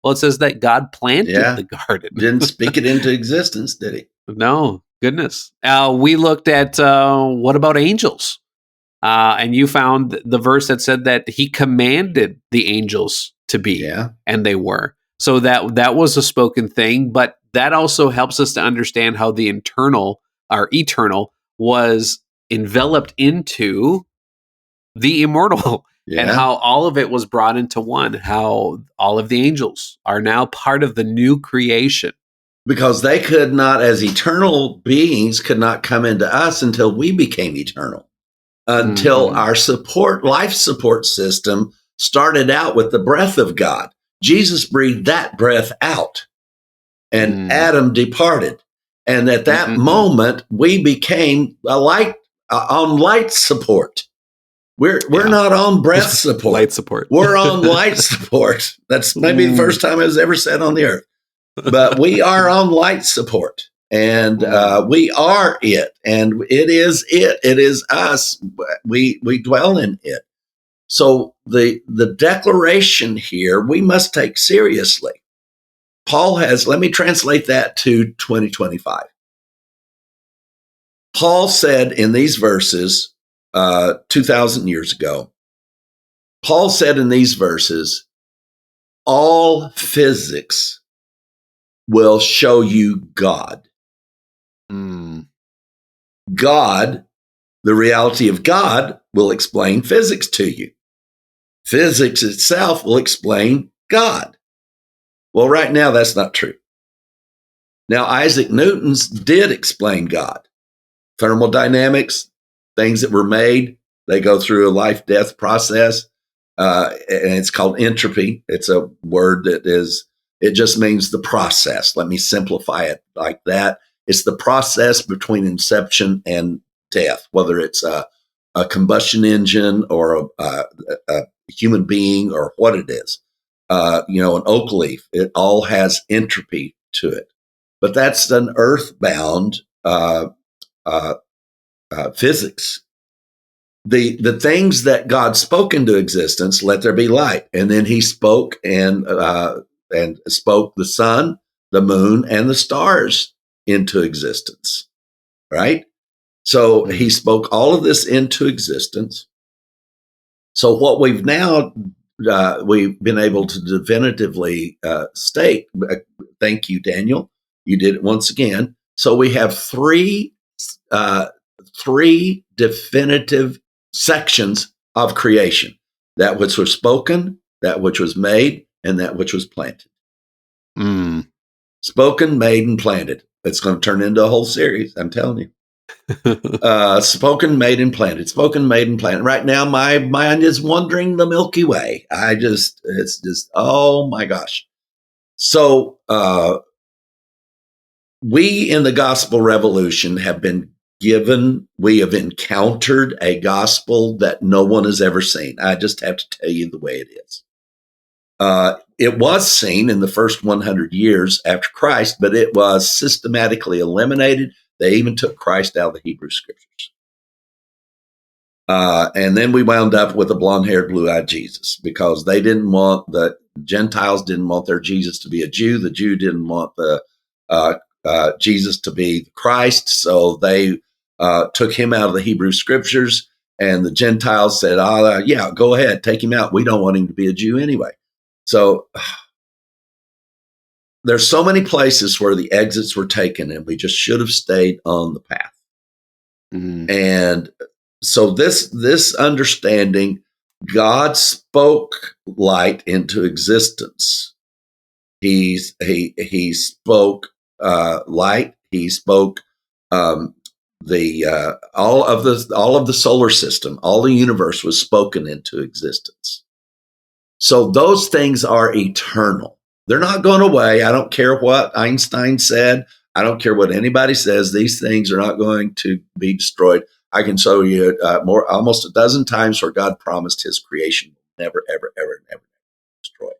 well, it says that God planted the garden. Didn't speak it into existence, did he? No, goodness. We looked at what about angels? And you found the verse that said that he commanded the angels to be, and they were. So that was a spoken thing, but that also helps us to understand how the eternal was enveloped into the immortal, and how all of it was brought into one, how all of the angels are now part of the new creation. Because they could not, as eternal beings, could not come into us until we became eternal. Until our life support system started out with the breath of God. Jesus breathed that breath out, and Adam departed. And at that moment, we became on light support. We're not on breath support. Light support. We're on light support. That's maybe the first time it was ever said on the earth. But we are on light support, and we are it, and it is it. It is us. We dwell in it. So the declaration here we must take seriously. Paul has, let me translate that to 2025. Paul said in these verses, 2,000 years ago, Paul said in these verses, all physics will show you God. God, the reality of God, will explain physics to you. Physics itself will explain God. Well, right now, that's not true. Now, Isaac Newton's did explain God. Thermodynamics, things that were made, they go through a life-death process, and it's called entropy. It's a word that it just means the process. Let me simplify it like that. It's the process between inception and death, whether it's a combustion engine or a human being or what it is. An oak leaf, it all has entropy to it. But that's an earthbound physics. The things that God spoke into existence, let there be light. And then he spoke and spoke the sun, the moon, and the stars into existence, right? So he spoke all of this into existence. So what we've now, we've been able to definitively state, thank you, Daniel, you did it once again. So we have three definitive sections of creation. that which was spoken, that which was made, and that which was planted. Spoken, made, and planted. It's going to turn into a whole series, I'm telling you. Spoken, made, and planted. Spoken, made, and planted. Right now, my mind is wandering the Milky Way. It's just, oh my gosh. So, we in the gospel revolution have been given, we have encountered a gospel that no one has ever seen. I just have to tell you the way it is. It was seen in the first 100 years after Christ, but it was systematically eliminated. They even took Christ out of the Hebrew Scriptures. And then we wound up with a blonde-haired, blue-eyed Jesus, because they didn't want, the Gentiles didn't want their Jesus to be a Jew. The Jew didn't want the Jesus to be Christ. So they took him out of the Hebrew Scriptures, and the Gentiles said, yeah, go ahead, take him out. We don't want him to be a Jew anyway. So there's so many places where the exits were taken, and we just should have stayed on the path. And so this understanding, God spoke light into existence. He spoke light. He spoke all of the solar system, all the universe was spoken into existence. So those things are eternal. They're not going away. I don't care what Einstein said. I don't care what anybody says. These things are not going to be destroyed. I can show you almost a dozen times where God promised his creation will never, ever, ever, never destroyed.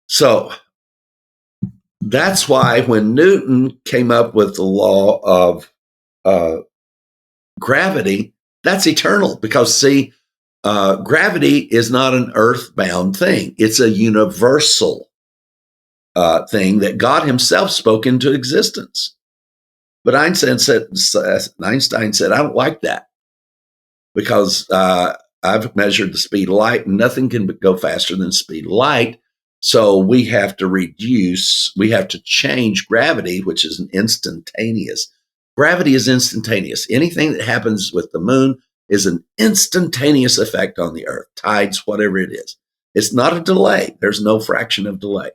So that's why when Newton came up with the law of gravity, that's eternal, because see, gravity is not an earthbound thing. It's a universal thing that God himself spoke into existence. But Einstein said, I don't like that, because I've measured the speed of light, and nothing can go faster than the speed of light. So we have to change gravity, which is an instantaneous. Gravity is instantaneous. Anything that happens with the moon is an instantaneous effect on the earth, tides, whatever it is. It's not a delay. There's no fraction of delay.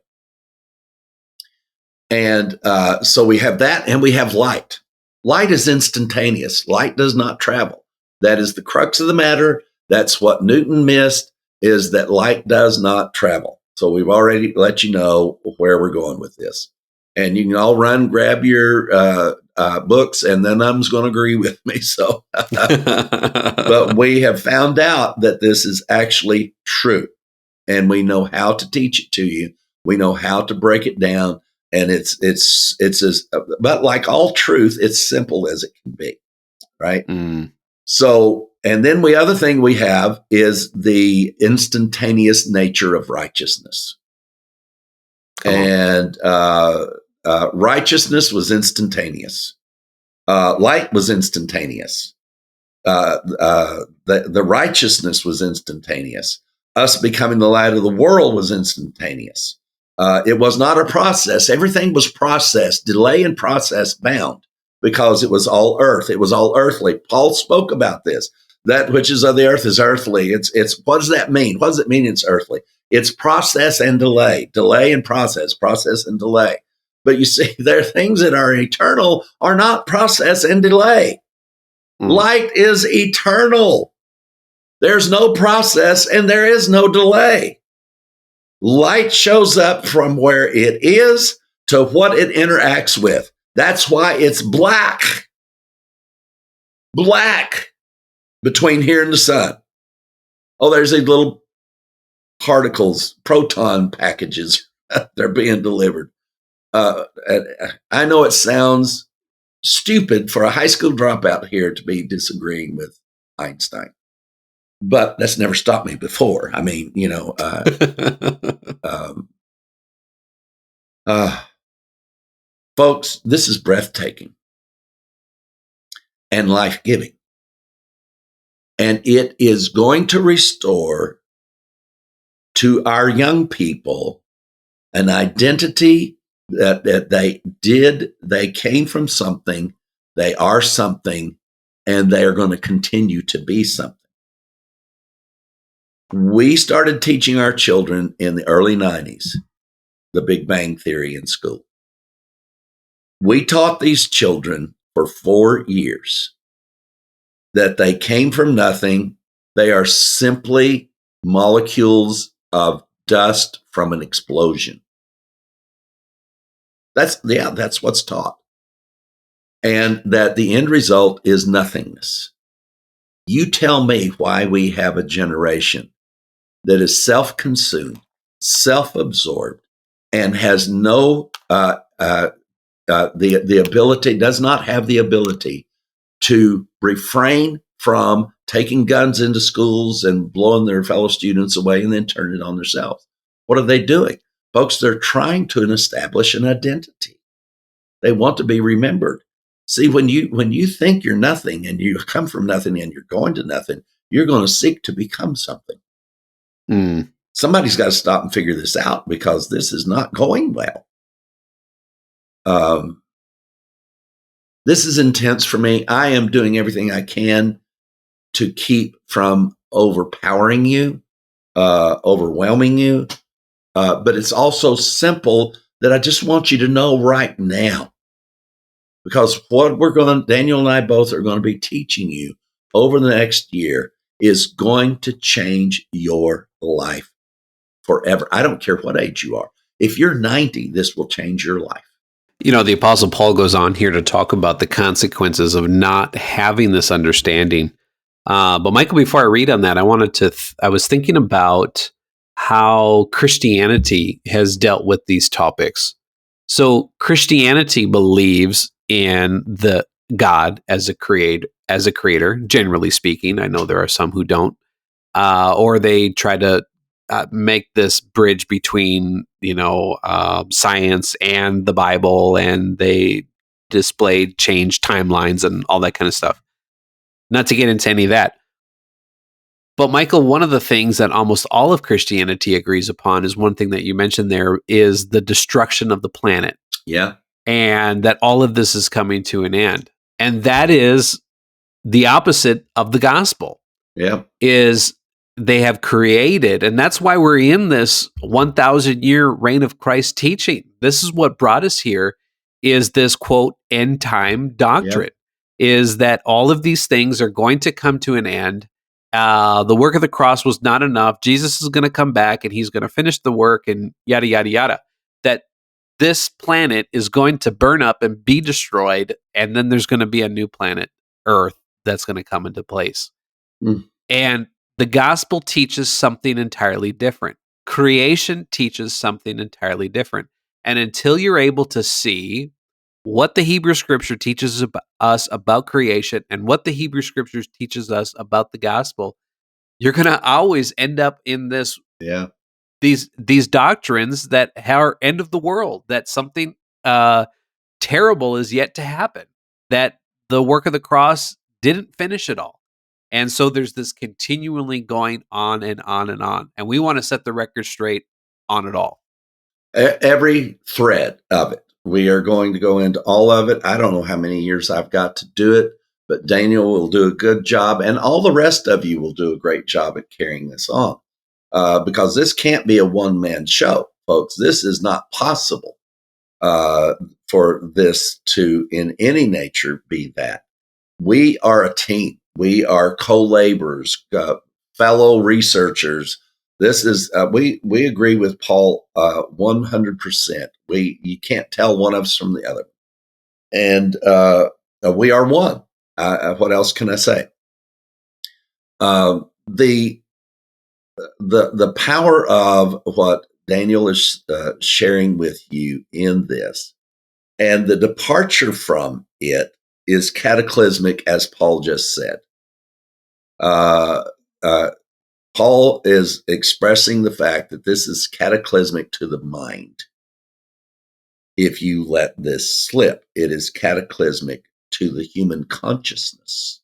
And so we have that, and we have light. Light is instantaneous. Light does not travel. That is the crux of the matter. That's what Newton missed, is that light does not travel. So we've already let you know where we're going with this. And you can all grab your books, and then I'm going to agree with me. So, but we have found out that this is actually true, and we know how to teach it to you. We know how to break it down, and it's as, but like all truth, it's simple as it can be, right? So, and then the other thing we have is the instantaneous nature of righteousness. And righteousness was instantaneous. Light was instantaneous. The righteousness was instantaneous. Us becoming the light of the world was instantaneous. It was not a process. Everything was process, delay and process bound, because it was all earth. It was all earthly. Paul spoke about this. That which is of the earth is earthly. It's what does that mean? What does it mean it's earthly? It's process and delay and process and delay. But you see, there are things that are eternal are not process and delay. Light is eternal. There's no process and there is no delay. Light shows up from where it is to what it interacts with. That's why it's black. Black between here and the sun. Oh, there's these little particles, proton packages. They're being delivered. I know it sounds stupid for a high school dropout here to be disagreeing with Einstein, but that's never stopped me before. I mean, folks, this is breathtaking and life-giving. And it is going to restore to our young people an identity that they came from something, they are something, and they are going to continue to be something. We started teaching our children in the early 90s the Big Bang Theory in school. We taught these children for 4 years that they came from nothing. They are simply molecules of dust from an explosion. That's what's taught. And that the end result is nothingness. You tell me why we have a generation that is self-consumed, self-absorbed, and has no the ability, does not have the ability to refrain from taking guns into schools and blowing their fellow students away and then turn it on themselves. What are they doing? Folks, they're trying to establish an identity. They want to be remembered. See, when you think you're nothing and you come from nothing and you're going to nothing, you're going to seek to become something. Mm. Somebody's got to stop and figure this out because this is not going well. This is intense for me. I am doing everything I can to keep from overpowering you, overwhelming you. But it's also simple that I just want you to know right now. Because what Daniel and I both are going to be teaching you over the next year is going to change your life forever. I don't care what age you are. If you're 90, this will change your life. You know, the Apostle Paul goes on here to talk about the consequences of not having this understanding. But Michael, before I read on that, I wanted to, I was thinking about how Christianity has dealt with these topics. So Christianity believes in the God as a creator, generally speaking. I know there are some who don't, or they try to make this bridge between, science and the Bible, and they change timelines and all that kind of stuff. Not to get into any of that. But Michael, one of the things that almost all of Christianity agrees upon is one thing that you mentioned there is the destruction of the planet. Yeah. And that all of this is coming to an end. And that is the opposite of the gospel. Yeah. Is they have created, and that's why we're in this 1,000-year reign of Christ teaching. This is what brought us here, is this, quote, end time doctrine, is that all of these things are going to come to an end. The work of the cross was not enough. Jesus is going to come back and he's going to finish the work and yada, yada, yada. That this planet is going to burn up and be destroyed, and then there's going to be a new planet, Earth, that's going to come into place. Mm. And the gospel teaches something entirely different. Creation teaches something entirely different. And until you're able to see what the Hebrew scripture teaches us about creation and what the Hebrew scriptures teaches us about the gospel, you're going to always end up in this, these doctrines that are end of the world, that something terrible is yet to happen, that the work of the cross didn't finish it all. And so there's this continually going on and on and on. And we want to set the record straight on it all. Every thread of it. We are going to go into all of it. I don't know how many years I've got to do it, but Daniel will do a good job, and all the rest of you will do a great job at carrying this on. Because this can't be a one-man show, folks. This is not possible for this to, in any nature, be that. We are a team. We are co-laborers, fellow researchers. This is we agree with Paul 100%. You can't tell one of us from the other, and we are one. What else can I say? The power of what Daniel is sharing with you in this, and the departure from it is cataclysmic, as Paul just said. Paul is expressing the fact that this is cataclysmic to the mind. If you let this slip, it is cataclysmic to the human consciousness.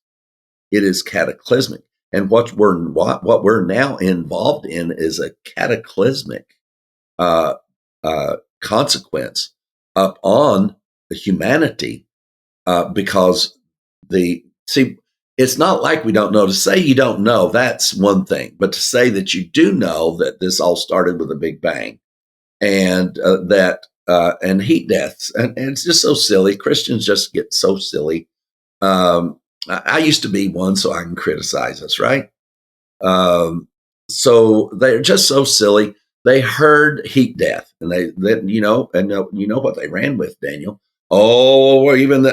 It is cataclysmic. And what we're now involved in is a cataclysmic consequence upon the humanity, because it's not like we don't know. To say you don't know, that's one thing. But to say that you do know that this all started with a Big Bang and and heat deaths. And it's just so silly. Christians just get so silly. I used to be one, so I can criticize us, right? So they're just so silly. They heard heat death, and they you know what they ran with, Daniel. Oh, even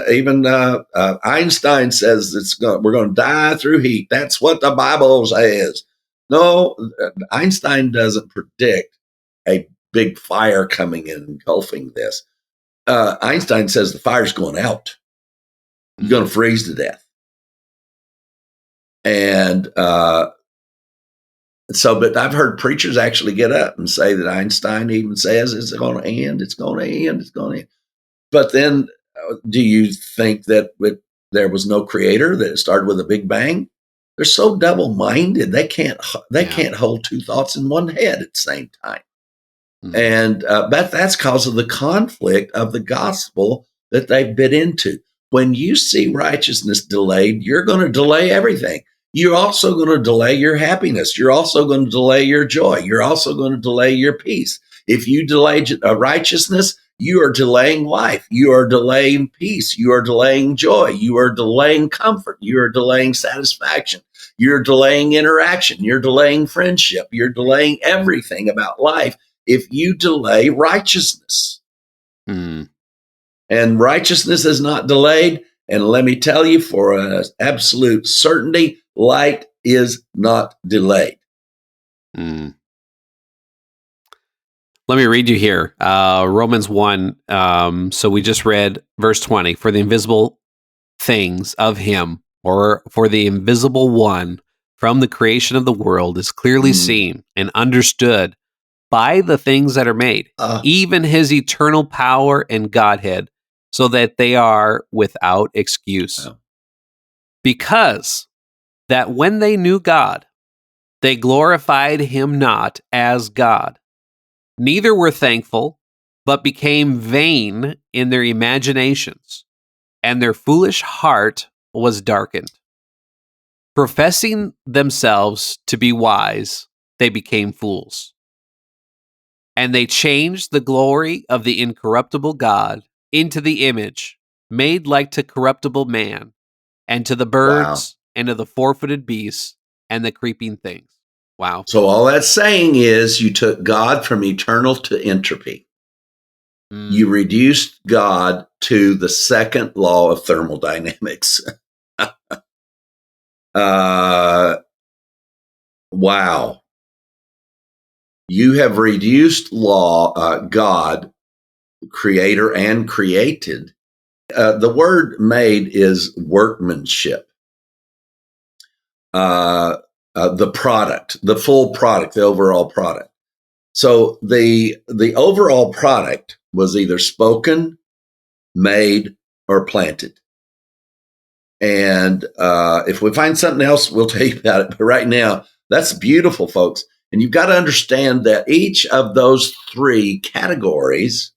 Einstein says we're going to die through heat. That's what the Bible says. No, Einstein doesn't predict a big fire coming and engulfing this. Einstein says the fire's going out. You're going to freeze to death. And but I've heard preachers actually get up and say that Einstein even says it's going to end, it's going to end, it's going to end. But then do you think that there was no creator, that it started with a Big Bang? They're so double-minded. They can't hold two thoughts in one head at the same time. Mm-hmm. And that's because of the conflict of the gospel that they've bit into. When you see righteousness delayed, you're going to delay everything. You're also going to delay your happiness. You're also going to delay your joy. You're also going to delay your peace. If you delay righteousness, you are delaying life. You are delaying peace. You are delaying joy. You are delaying comfort. You are delaying satisfaction. You're delaying interaction. You're delaying friendship. You're delaying everything about life if you delay righteousness. And righteousness is not delayed. And let me tell you, for an absolute certainty, light is not delayed. Let me read you here. Romans 1. So we just read verse 20. For the invisible things of him, or for the invisible one from the creation of the world, is clearly seen and understood by the things that are made, even his eternal power and Godhead, so that they are without excuse. Because that when they knew God, they glorified him not as God, neither were thankful, but became vain in their imaginations, and their foolish heart was darkened. Professing themselves to be wise, they became fools. And they changed the glory of the incorruptible God into the image made like to corruptible man, and to the birds, and to the four-footed beasts, and the creeping things. Wow. So all that's saying is you took God from eternal to entropy. You reduced God to the second law of thermodynamics. Wow. You have reduced God, creator and created. The word made is workmanship. The product, the full product, the overall product. So the overall product was either spoken, made, or planted. And if we find something else, we'll tell you about it. But right now, that's beautiful, folks. And you've got to understand that each of those three categories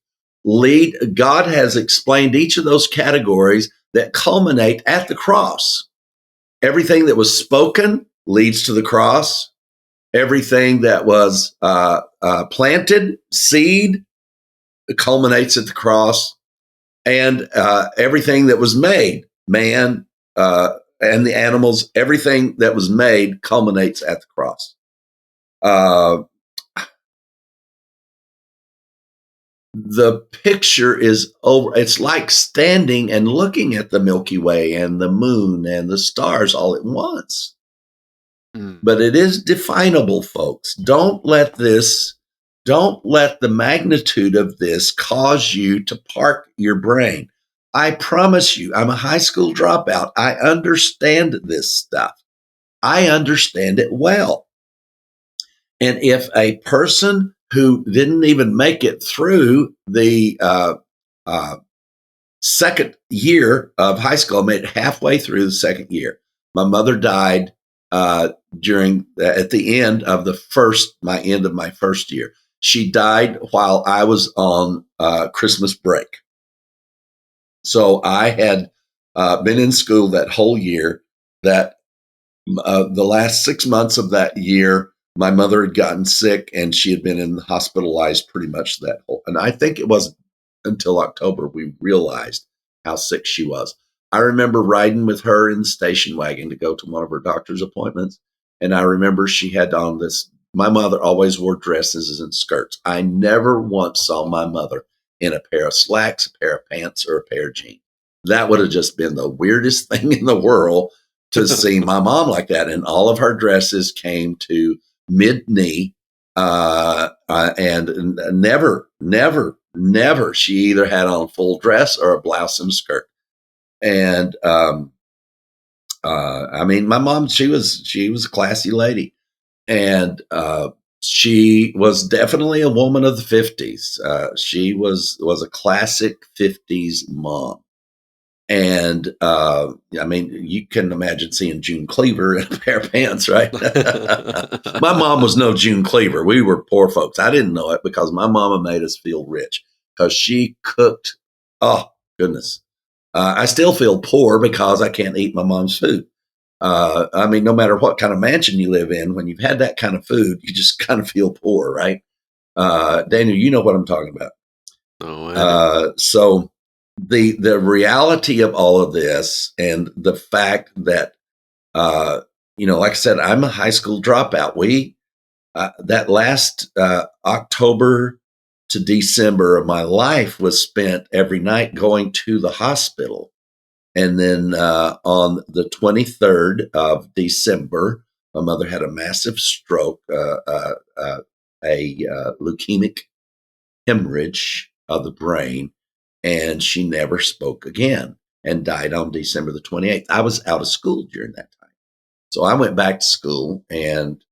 God has explained each of those categories that culminate at the cross. Everything that was spoken leads to the cross. Everything that was planted, seed, culminates at the cross. And everything that was made, man and the animals, everything that was made culminates at the cross. The picture is over. It's like standing and looking at the Milky Way and the moon and the stars all at once. But it is definable, folks. Don't let the magnitude of this cause you to park your brain. I promise you, I'm a high school dropout. I understand this stuff. I understand it well. And if a person who didn't even make it through the second year of high school, made it halfway through the second year. My mother died at the end of my end of my first year. She died while I was on Christmas break. So I had been in school that whole year. that the last 6 months of that year, my mother had gotten sick and she had been hospitalized pretty much that whole. And I think it wasn't until October we realized how sick she was. I remember riding with her in the station wagon to go to one of her doctor's appointments. And I remember she had on this. My mother always wore dresses and skirts. I never once saw my mother in a pair of slacks, a pair of pants, or a pair of jeans. That would have just been the weirdest thing in the world to see my mom like that. And all of her dresses came to mid-knee, and never she either had on full dress or a blouse and a skirt. And I mean, my mom, she was a classy lady, and she was definitely a woman of the 50s. She was a classic 50s mom. And I mean, you can imagine seeing June Cleaver in a pair of pants, right? My mom was no June Cleaver. We were poor folks. I didn't know it because my mama made us feel rich because she cooked. Oh, goodness. I still feel poor because I can't eat my mom's food. I mean, no matter what kind of mansion you live in, when you've had that kind of food, you just kind of feel poor, right? Daniel, you know what I'm talking about. Oh, so the reality of all of this and the fact that, like I said, I'm a high school dropout. That last October to December of my life was spent every night going to the hospital. And then on the 23rd of December, my mother had a massive stroke, a leukemic hemorrhage of the brain, and she never spoke again and died on December the 28th. I was out of school during that time. So I went back to school and,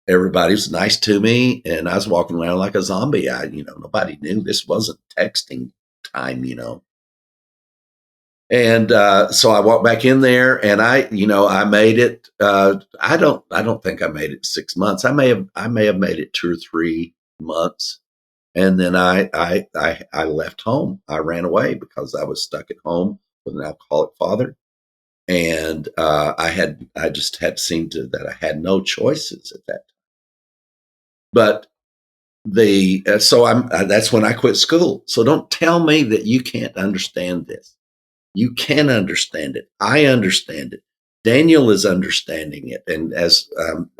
everybody was nice to me, and I was walking around like a zombie. Nobody knew this wasn't texting time, And so I walked back in there, and I made it. I don't think I made it 6 months. I may have made it 2 or 3 months, and then I left home. I ran away because I was stuck at home with an alcoholic father, and I just had seen to that I had no choices at that time. But that's when I quit school. So don't tell me that you can't understand this. You can understand it. I understand it. Daniel is understanding it. And as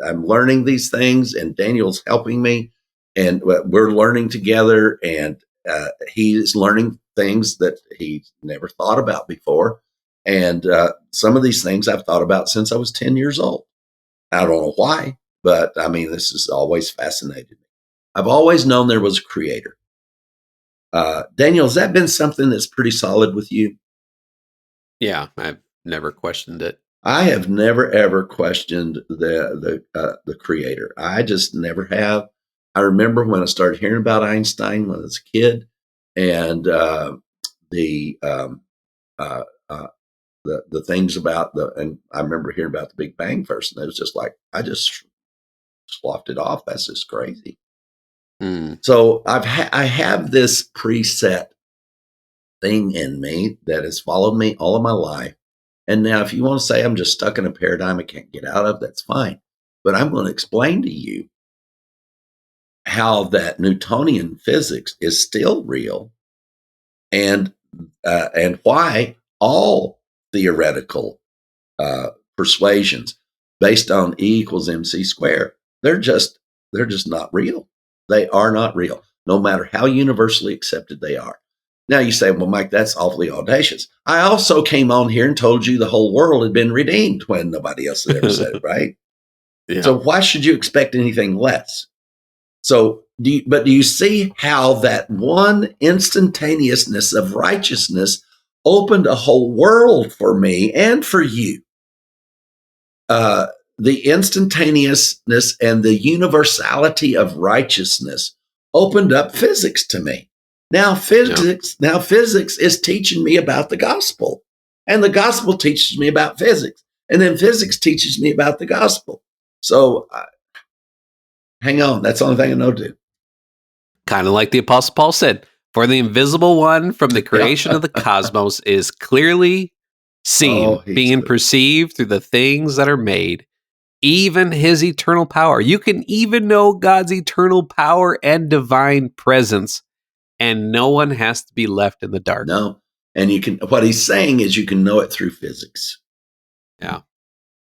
I'm learning these things and Daniel's helping me and we're learning together, and he is learning things that he never thought about before. And some of these things I've thought about since I was 10 years old. I don't know why, but I mean, this has always fascinated me. I've always known there was a creator. Daniel, has that been something that's pretty solid with you? Yeah, I've never questioned it. I have never ever questioned the creator. I just never have. I remember when I started hearing about Einstein when I was a kid, and the things about and I remember hearing about the Big Bang first, and it was just like I just sloughed it off. That's just crazy. So I have this preset thing in me that has followed me all of my life. And now if you want to say I'm just stuck in a paradigm I can't get out of, that's fine. But I'm going to explain to you how that Newtonian physics is still real, and why all theoretical persuasions based on E equals MC squared, they're just not real. They are not real, no matter how universally accepted they are. Now you say, well, Mike, that's awfully audacious. I also came on here and told you the whole world had been redeemed when nobody else had ever said it, right? Yeah. So why should you expect anything less? So, do you see how that one instantaneousness of righteousness opened a whole world for me and for you? The instantaneousness and the universality of righteousness opened up physics to me. Now physics is teaching me about the gospel, and the gospel teaches me about physics, and then physics teaches me about the gospel. So hang on, that's the only thing I know to do. Kind of like the Apostle Paul said, for the invisible one from the creation of the cosmos is clearly seen, being perceived through the things that are made, even his eternal power. You can even know God's eternal power and divine presence, and no one has to be left in the dark. No. And what he's saying is you can know it through physics. Yeah.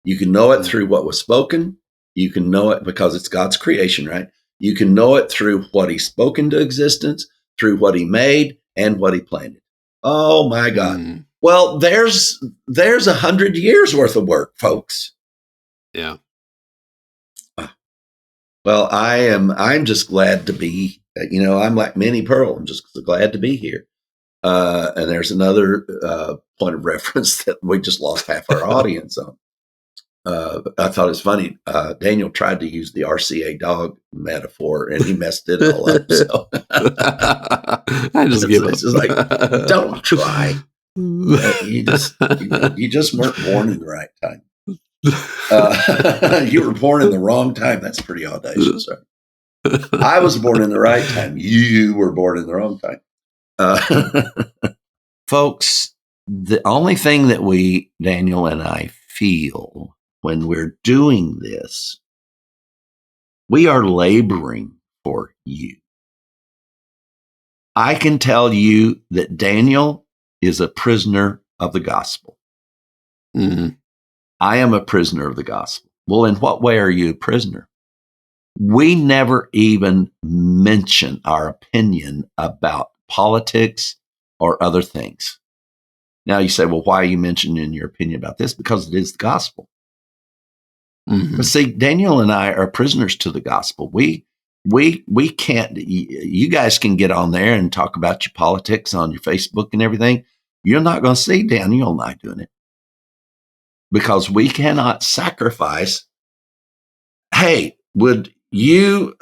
You can know it through what was spoken. You can know it because it's God's creation, right? You can know it through what he spoke into existence, through what he made and what he planted. Oh my God. Well, there's 100 years worth of work, folks. Yeah. Well, I'm just glad to be, I'm like Minnie Pearl. I'm just glad to be here. And there's another point of reference that we just lost half our audience on. I thought it was funny. Daniel tried to use the RCA dog metaphor, and he messed it all up. So I just give up. It's just like, don't try. You just weren't born in the right time. You were born in the wrong time. That's pretty audacious. Right? I was born in the right time. You were born in the wrong time. Folks, the only thing that Daniel and I feel when we're doing this, we are laboring for you. I can tell you that Daniel is a prisoner of the gospel. Mm-hmm. I am a prisoner of the gospel. Well, in what way are you a prisoner? We never even mention our opinion about politics or other things. Now you say, well, why are you mentioning your opinion about this? Because it is the gospel. Mm-hmm. But see, Daniel and I are prisoners to the gospel. We can't, you guys can get on there and talk about your politics on your Facebook and everything. You're not going to see Daniel and I doing it because we cannot sacrifice. Hey, would you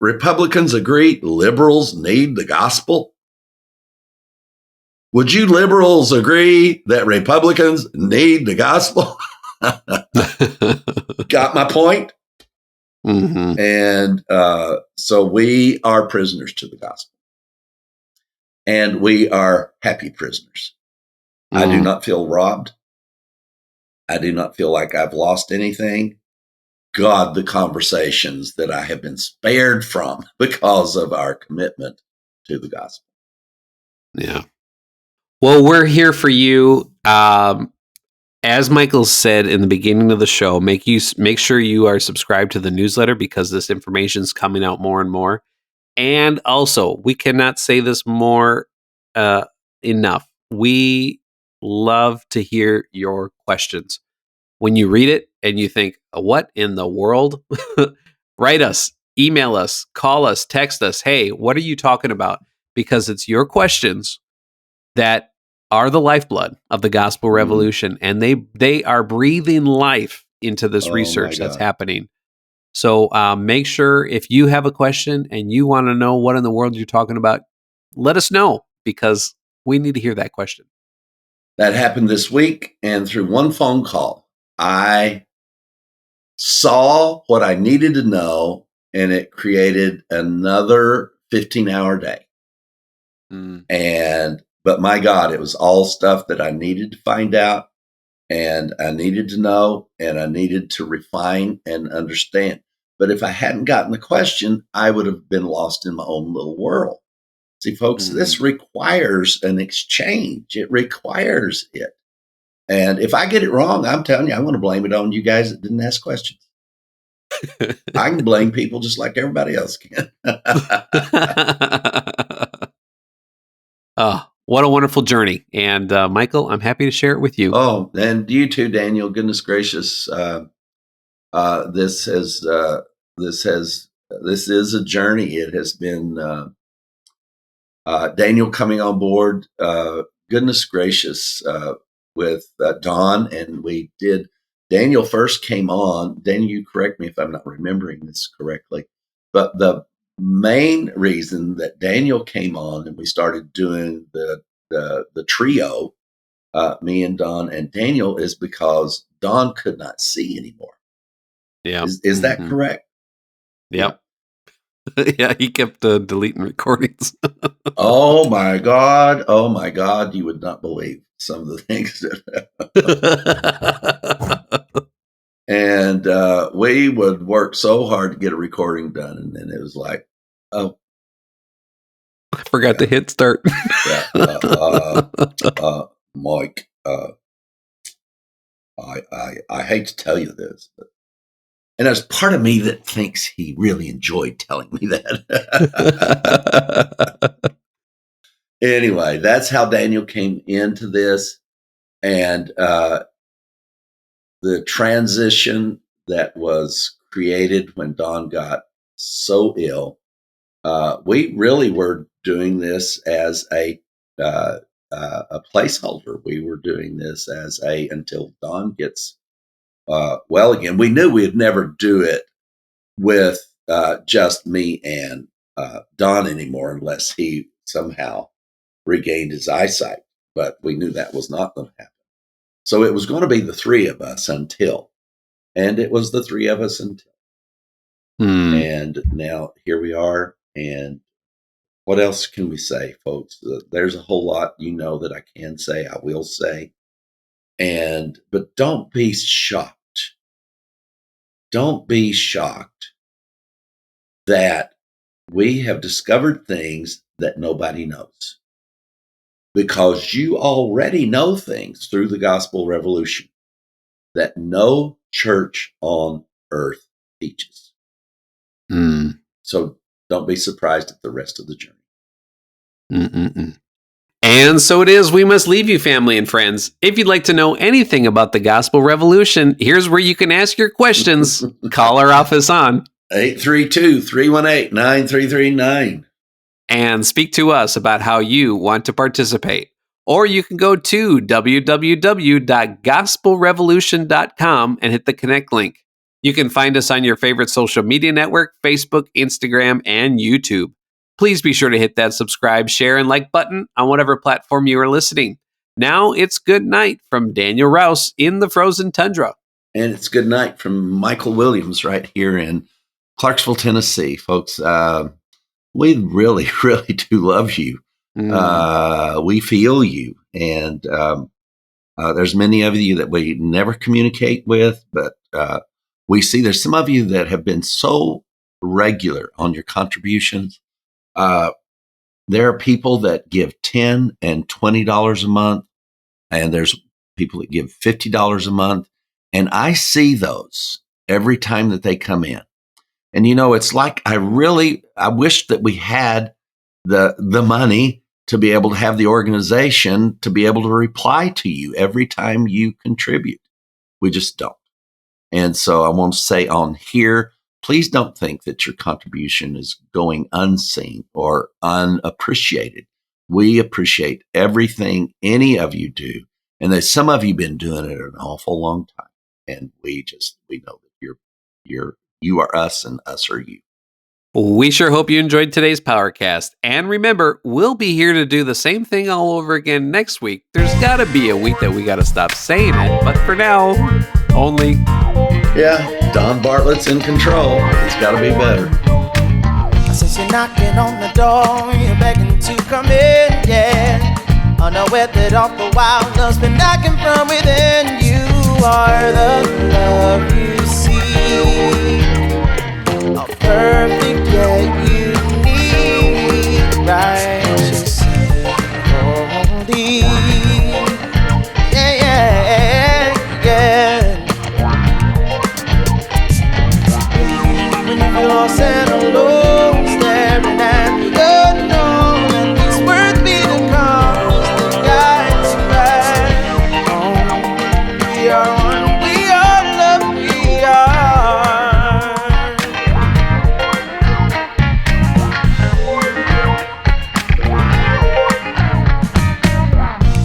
Republicans agree liberals need the gospel? Would you liberals agree that Republicans need the gospel? Got my point? Mm-hmm. And so we are prisoners to the gospel. And we are happy prisoners. I do not feel robbed. I do not feel like I've lost anything. God, the conversations that I have been spared from because of our commitment to the gospel. Yeah. Well, we're here for you. As Michael said in the beginning of the show, make sure you are subscribed to the newsletter because this information is coming out more and more. And also, we cannot say this more enough. We love to hear your questions. When you read it and you think, what in the world? Write us, email us, call us, text us. Hey, what are you talking about? Because it's your questions that are the lifeblood of the gospel revolution, and they are breathing life into this research that's happening. So make sure if you have a question and you want to know what in the world you're talking about, let us know because we need to hear that question. That happened this week, and through one phone call, I saw what I needed to know, and it created another 15-hour day. But my God, it was all stuff that I needed to find out, and I needed to know, and I needed to refine and understand. But if I hadn't gotten the question, I would have been lost in my own little world. See, folks, this requires an exchange. It requires it. And if I get it wrong, I'm telling you, I want to blame it on you guys that didn't ask questions. I can blame people just like everybody else can. Oh, what a wonderful journey. And Michael, I'm happy to share it with you. Oh, and you too, Daniel. Goodness gracious. This is a journey. It has been Daniel coming on board. Goodness gracious, with Don, and we did. Daniel first came on. Daniel, you correct me if I'm not remembering this correctly, but the main reason that Daniel came on and we started doing the trio, me and Don and Daniel, is because Don could not see anymore. Yeah, is that correct? Yep. Yeah, he kept deleting recordings. Oh my God! You would not believe. some of the things that and we would work so hard to get a recording done, and then it was like, oh, I forgot to hit start. Mike, I hate to tell you this, but, and there's part of me that thinks he really enjoyed telling me that. Anyway, that's how Daniel came into this, and the transition that was created when Don got so ill. We really were doing this as a placeholder. We were doing this as until Don gets well again. We knew we'd never do it with just me and Don anymore unless he somehow regained his eyesight. But we knew that was not going to happen. So it was going to be the three of us until, and it was the three of us until. And now here we are. And what else can we say, folks? There's a whole lot, that I can say, I will say. But don't be shocked. Don't be shocked that we have discovered things that nobody knows. Because you already know things through the gospel revolution that no church on earth teaches. So don't be surprised at the rest of the journey. And so it is, we must leave you, family and friends. If you'd like to know anything about the gospel revolution, here's where you can ask your questions. Call our office on 832-318-9339. And speak to us about how you want to participate. Or you can go to www.gospelrevolution.com and hit the connect link. You can find us on your favorite social media network, Facebook, Instagram, and YouTube. Please be sure to hit that subscribe, share, and like button on whatever platform you are listening. Now it's good night from Daniel Rouse in the frozen tundra. And it's good night from Michael Williams right here in Clarksville, Tennessee. Folks, we really, really do love you. We feel you. And there's many of you that we never communicate with, but we see there's some of you that have been so regular on your contributions. There are people that give $10 and $20 a month, and there's people that give $50 a month. And I see those every time that they come in. And, it's like I wish that we had the money to be able to have the organization to be able to reply to you every time you contribute. We just don't. And so I want to say on here, please don't think that your contribution is going unseen or unappreciated. We appreciate everything any of you do. And that some of you have been doing it an awful long time. And we know that you are us and us are you. We sure hope you enjoyed today's Powercast. And remember, we'll be here to do the same thing all over again next week. There's got to be a week that we got to stop saying it. But for now, only... Yeah, Don Bartlett's in control. It's got to be better. Since you're knocking on the door, you're begging to come in, yeah. Unaware that all the while love's been knocking from within. You are the love you see. A perfect yet unique, righteous, holy. Yeah, yeah, yeah. When you feel lost and alone, staring at the unknown, and these words be the compass that guides you right home. We are one, we are love, we are.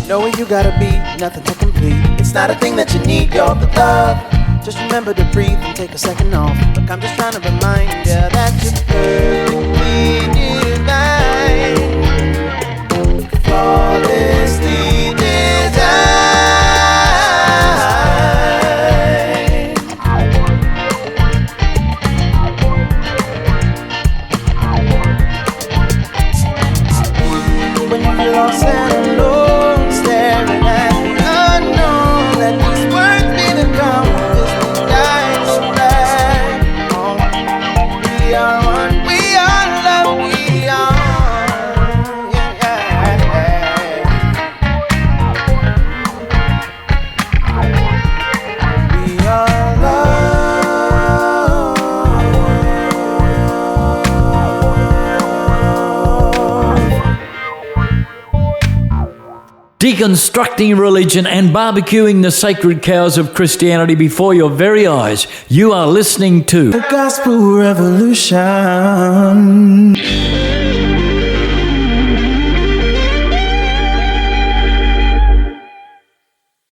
Know where you gotta be, nothing to complete. It's not a thing that you need, you're the love. Just remember to breathe and take a second off. Look, I'm just trying to remind you that you're perfectly divine, flawlessly designed. When you're lost and alone, staring at we are one, we are love, we are one. Yeah, we are love. Deconstructing religion and barbecuing the sacred cows of Christianity before your very eyes. You are listening to The Gospel Revolution.